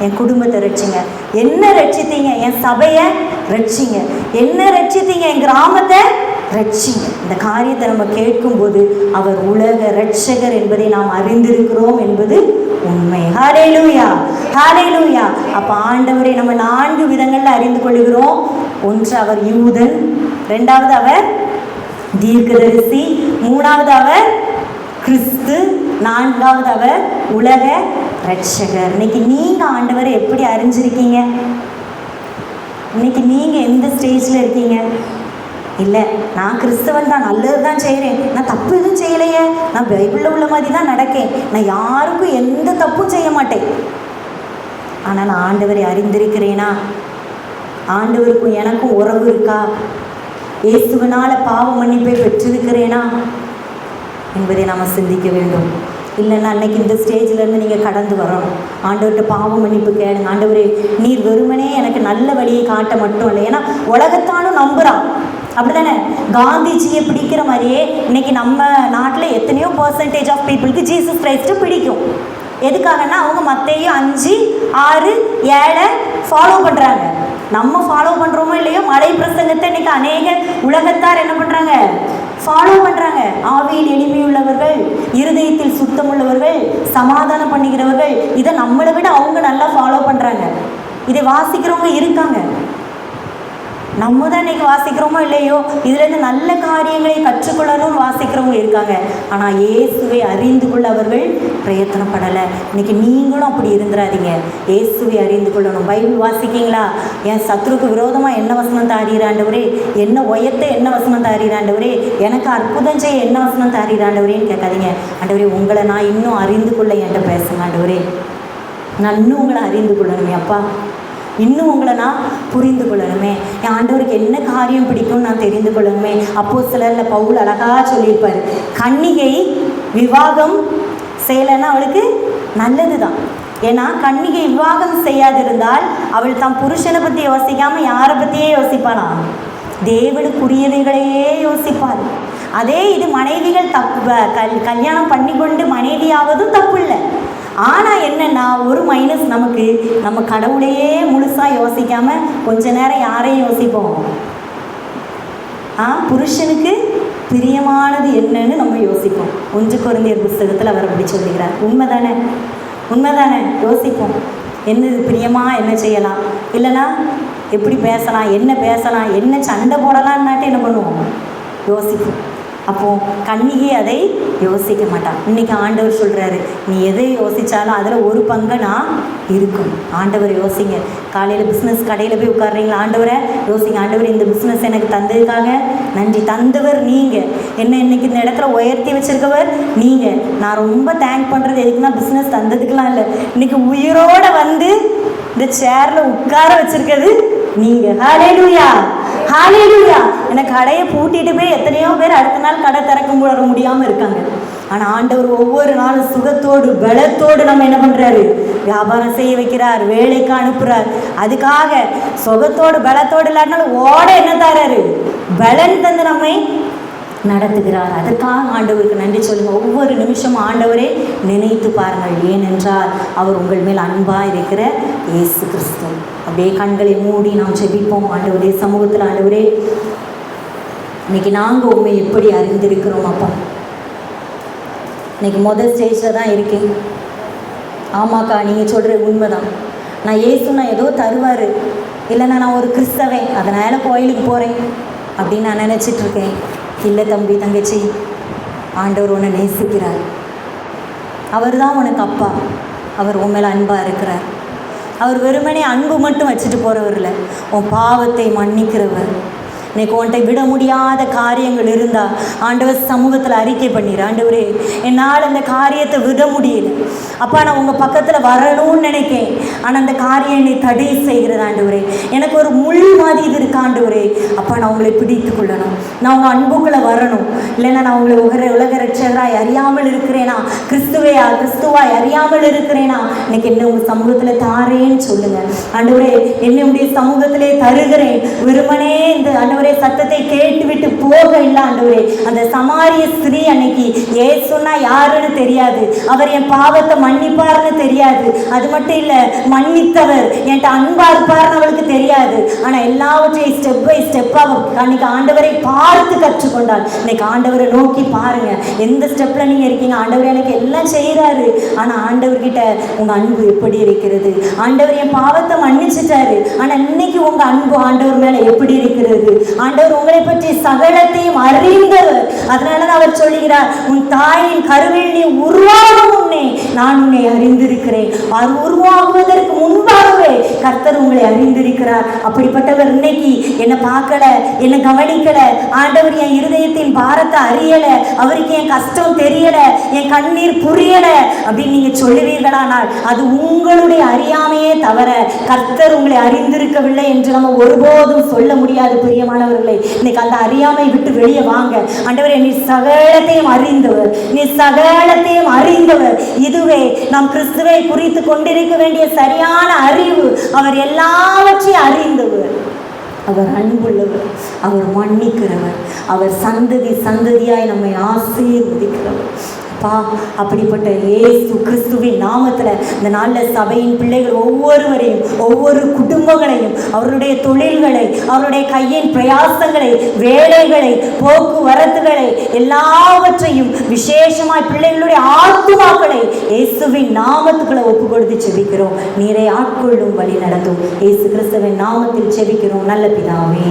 என் குடும்பத்தை ரட்சிங்க, என்ன ரட்சித்தீங்க, என் சபையை ரட்சிங்க, என்ன ரட்சித்தீங்க, என் கிராமத்தை ரட்சிங்க. இந்த காரியத்தை நம்ம கேட்கும்போது அவர் உலக ரட்சகர் என்பதை நாம் அறிந்திருக்கிறோம் என்பது உண்மை. ஹல்லேலூயா, ஹல்லேலூயா. அப்போ ஆண்டவரை நம்ம 4 விதங்களில் அறிந்து கொள்கிறோம். ஒன்று அவர் யூதன், 2வது அவர் தீர்க்கதரிசி, 3வது அவர் கிறிஸ்து, 4வது அவர் உலக ரட்சகர். இன்னைக்கு நீங்கள் ஆண்டவரை எப்படி அறிஞ்சிருக்கீங்க? இன்னைக்கு நீங்கள் எந்த ஸ்டேஜில் இருக்கீங்க? இல்லை நான் கிறிஸ்தவன் தான், நல்லது தான் செய்கிறேன், நான் தப்பு எதுவும் செய்யலையே, நான் பைபிளில் உள்ள மாதிரி தான் நடக்கேன், நான் யாருக்கும் எந்த தப்பும் செய்ய மாட்டேன். ஆனால் நான் ஆண்டவரை அறிந்திருக்கிறேனா? ஆண்டவருக்கும் எனக்கும் உறவு இருக்கா? இயேசுவினால் பாவ மன்னிப்பை பெற்றிருக்கிறேனா என்பதை நாம் சிந்திக்க வேண்டும். இல்லைன்னா அன்னைக்கு இந்த ஸ்டேஜிலேருந்து நீங்கள் கடந்து வரணும். ஆண்டவர்கிட்ட பாவ மன்னிப்பு கேளுங்க. ஆண்டவரே நீர் வெறுமனே எனக்கு நல்ல வழியை காட்ட மட்டும் இல்லை. ஏன்னா உலகத்தானும் நம்புகிறான், அப்படி தானே? காந்திஜியை பிடிக்கிற மாதிரியே இன்னைக்கு நம்ம நாட்டில் எத்தனையோ % ஆஃப் பீப்புளுக்கு ஜீசஸ் கிரைஸ்ட்டு பிடிக்கும். எதுக்காகன்னா அவங்க மத்தேயு 5, 6, 7 ஃபாலோ பண்ணுறாங்க. நம்ம ஃபாலோ பண்ணுறோமோ இல்லையோ, மலை பிரசங்கத்தை இன்னைக்கு அநேக உலகத்தார் என்ன பண்ணுறாங்க, ஃபாலோ பண்ணுறாங்க. ஆவியில் எளிமையுள்ளவர்கள், இருதயத்தில் சுத்தமுள்ளவர்கள், சமாதானம் பண்ணுகிறவர்கள், இதை நம்மளை விட அவங்க நல்லா ஃபாலோ பண்ணுறாங்க. இதை வாசிக்கிறவங்க இருக்காங்க. நம்ம தான் இன்னைக்கு வாசிக்கிறோமோ இல்லையோ, இதுலேருந்து நல்ல காரியங்களை கற்றுக்கொள்ளணும்னு வாசிக்கிறவங்க இருக்காங்க. ஆனால் இயேசுவை அறிந்து கொள்ள அவர்கள் பிரயத்தனப்படலை. இன்னைக்கு நீங்களும் அப்படி இருந்துடாதீங்க. இயேசுவை அறிந்து கொள்ளணும். பைபிள் வாசிக்கிங்களா? என் சத்ருக்கு விரோதமாக என்ன வசனம் தாரீராண்டவரே, என்ன உயர்த்த என்ன வசனம் தாரீராண்டவரே, எனக்கு அற்புதம் செய்ய என்ன வசனம் தாரீராண்டவரேன்னு கேட்காதீங்க. ஆண்டவரே, உங்களை நான் இன்னும் அறிந்து கொள்ள என்கிட்ட பேசுங்க ஆண்டவரே. நான் இன்னும் உங்களை அறிந்து கொள்ளணுமே அப்பா, இன்னும் உங்களை நான் புரிந்து கொள்ளணுமே, என் ஆண்டவருக்கு என்ன காரியம் பிடிக்கும்னு நான் தெரிந்து கொள்ளணுமே. அப்போஸ்தலரில் பவுல் அழகாக சொல்லியிருப்பார், கன்னிகை விவாகம் செய்யலைன்னா அவளுக்கு நல்லது தான். ஏன்னா கன்னிகை விவாகம் செய்யாதிருந்தால் அவள் தான் புருஷனை பற்றி யோசிக்காமல் யாரை பற்றியே யோசிப்பானா? தேவனுக்குரியவைகளையே யோசிப்பாள். அதே இது மனைவிகள் கல்யாணம் பண்ணி கொண்டு மனைவியாவதும் தப்பு இல்லை. ஆனால் என்னென்னா ஒரு மைனஸ், நமக்கு நம்ம கடவுளையே முழுசாக யோசிக்காமல் கொஞ்ச நேரம் யாரையும் யோசிப்போம். புருஷனுக்கு பிரியமானது என்னன்னு நம்ம யோசிப்போம். 1 கொரிந்தியர் புஸ்தகத்தில் அவர் அப்படி சொல்லுகிறார். உண்மைதானே? உண்மைதானே? யோசிப்போம். என்னது பிரியமா, என்ன செய்யலாம், இல்லைனா எப்படி பேசலாம், என்ன பேசலாம், என்ன சண்டை போடலான்னாட்டு என்ன பண்ணுவோம்? யோசிப்போம். அப்போது கன்னிகை அதை யோசிக்க மாட்டான். இன்றைக்கி ஆண்டவர் சொல்கிறாரு, நீ எதை யோசித்தாலும் அதில் ஒரு பங்கை நான் இருக்கும். ஆண்டவர் யோசிங்க. காலையில் பிஸ்னஸ் கடையில் போய் உட்காடுறீங்களா? ஆண்டவரை யோசிங்க. ஆண்டவர் இந்த பிஸ்னஸ் எனக்கு தந்ததுக்காக நன்றி. தந்தவர் நீங்கள், என்ன இன்றைக்கி இந்த இடத்துல உயர்த்தி வச்சுருக்கவர் நீங்கள். நான் ரொம்ப தேங்க் பண்ணுறது எதுக்குன்னா, பிஸ்னஸ் தந்ததுக்கெலாம் இல்லை, இன்றைக்கி உயிரோடு வந்து இந்த சேரில் உட்கார வச்சுருக்கிறது நீங்கள். ஹல்லேலூயா, ஹல்லேலூயா. எனக்கு கடையை பூட்டிட்டு போய் எத்தனையோ பேர் அடுத்த நாள் கடை திறக்க முடியாமல் இருக்காங்க. ஆனால் ஆண்டவர் ஒவ்வொரு நாளும் சுகத்தோடு பலத்தோடு நம்ம என்ன பண்ணுறாரு? வியாபாரம் செய்ய வைக்கிறார், வேலைக்கு அனுப்புகிறார். அதுக்காக சுகத்தோடு பலத்தோடு இல்லாட்டினாலும் ஓட என்ன தராரு? பலன் தந்து நம்மை நடத்துகிறார். அதற்காக ஆண்டவருக்கு நன்றி சொல்லுங்கள். ஒவ்வொரு நிமிஷமும் ஆண்டவரே நினைத்து பாருங்கள். ஏனென்றால் அவர் உங்கள் மேல் அன்பாக இருக்கிற இயேசு கிறிஸ்து. அப்படியே கண்களை மூடி நாம் ஜெபிப்போம். ஆண்டவரே சமூகத்தில், ஆண்டவரே இன்னைக்கு நாங்கள் உண்மை எப்படி அறிந்திருக்கிறோம் அப்பா? இன்னைக்கு முதல் ஸ்டேஜில் தான் இருக்கேன். ஆமாக்கா, நீங்கள் சொல்கிற உண்மைதான். நான் இயேசுனா ஏதோ தருவார், இல்லைன்னா நான் ஒரு கிறிஸ்தவன் அதனால் கோயிலுக்கு போகிறேன் அப்படின்னு நான் நினச்சிட்ருக்கேன். இல்லை தம்பி, தங்கச்சி, ஆண்டவர் உன்னை நேசிக்கிறார். அவர் தான் உனக்கு அப்பா. அவர் உன் மேலே அன்பாக இருக்கிறார். அவர் வெறுமனே அன்பு மட்டும் வச்சுட்டு போகிறவர் இல்லை, உன் பாவத்தை மன்னிக்கிறவர். இன்னைக்கு உன்கிட்ட விட முடியாத காரியங்கள் இருந்தால் ஆண்டவர் சமூகத்தில் அறிக்கை பண்ணிடு. ஆண்டவரே, என்னால் அந்த காரியத்தை விட முடியல அப்பா, நான் உங்கள் பக்கத்தில் வரணும்னு நினைக்கேன், ஆனால் அந்த காரியம் என்னை தடை செய்கிறது. ஆண்டவரே, எனக்கு ஒரு முள் மாதிரி இது இருக்கு. ஆண்டவரே அப்பா, நான் உங்களை பிடித்து கொள்ளணும், நான் உங்கள் அன்புக்குள்ளே வரணும். இல்லைன்னா நான் உங்களை உலக ரட்சகராய் அறியாமல் இருக்கிறேனா, கிறிஸ்துவாய் அறியாமல் இருக்கிறேனா, இன்னைக்கு என்ன உங்கள் சமூகத்தில் தாரேன்னு சொல்லுங்கள். ஆண்டவரே, என்னுடைய சமூகத்திலே தருகிறேன். வெறுமனே இந்த ஆண்டவரே சத்தத்தை கேட்டுவிட்டு போக இல்லை. ஆண்டவரே, அந்த சமாரிய ஸ்திரீ அன்னைக்கு இயேசுன்னா யாருன்னு தெரியாது, அவர் என் பாவத்தை மன்னிப்பார்னு தெரியாது, அது மட்டும் இல்லை மன்னித்தவர் என்கிட்ட அன்பா இருப்பார்னு அவளுக்கு தெரியாது. ஆனால் எல்லாவற்றையும் ஸ்டெப் பை ஸ்டெப்பாக அன்னைக்கு ஆண்டவரை பார்த்து கற்றுக்கொண்டாள். இன்னைக்கு ஆண்டவரை நோக்கி பாருங்க, எந்த ஸ்டெப்பில் நீங்கள் இருக்கீங்க? ஆண்டவர் எனக்கு எல்லாம் செய்கிறாரு, ஆனால் ஆண்டவர்கிட்ட உங்கள் அன்பு எப்படி இருக்கிறது? ஆண்டவர் என் பாவத்தை மன்னிச்சிட்டாரு, ஆனால் இன்னைக்கு உங்கள் அன்பு ஆண்டவர் மேலே எப்படி இருக்கிறது? ஆண்டவர் உங்களை பற்றி சகலத்தையும் அறிந்தவர். அதனால அவர் சொல்லுகிறார், உன் தாயின் கருவில் நீ உருவாகும் முன்னே நான் உன்னை அறிந்திருக்கிறேன். அது உருவாகுவதற்கு முன்பாகவே கர்த்தர் உங்களை அறிந்திருக்கிறார். அப்படிப்பட்டவர் இன்னைக்கு என்னை பார்க்கல, என்னை கவனிக்கல, ஆண்டவர் என் இருதயத்தின் பாரத்தை அறியல, அவருக்கு என் கஷ்டம் தெரியல, என் கண்ணீர் புரியல அப்படின்னு நீங்க சொல்லுவீர்களானால் அது உங்களுடைய அறியாமையே தவிர கர்த்தர் உங்களை அறிந்திருக்கவில்லை என்று நம்ம ஒருபோதும் சொல்ல முடியாது. பிரியமானவர்களே, இன்னைக்கு அந்த அறியாமை விட்டு வெளியே வாங்க. ஆண்டவரே, நீ சகலத்தையும் அறிந்தவர், நீ சகலத்தையும் அறிந்தவர். இதுவே நாம் கிறிஸ்துவை குறித்து கொண்டிருக்க வேண்டிய சரியான அறிவு. அவர் எல்லாவற்றையும் அறிந்தவர், அவர் அன்புள்ளவர், அவர் மன்னிக்கிறவர், அவர் சந்ததி சந்ததியாய் நம்மை ஆசீர்வதிக்கிறவர். அப்படிப்பட்ட இயேசு கிறிஸ்துவின் நாமத்தில் இந்த நாளில் சபையின் பிள்ளைகள் ஒவ்வொருவரையும், ஒவ்வொரு குடும்பங்களையும், அவருடைய தொழில்களை, அவருடைய கையின் பிரயாசங்களை, வேலைகளை, போக்குவரத்துகளை எல்லாவற்றையும், விசேஷமாய் பிள்ளைகளுடைய ஆத்துமாக்களை இயேசு இயேசுவின் நாமத்துக்குள்ள ஒப்பு கொடுத்து செபிக்கிறோம். நீரை ஆட்கொள்ளும் வழி நடத்தும். இயேசு கிறிஸ்துவின் நாமத்தில் செபிக்கிறோம் நல்ல பிதாவே.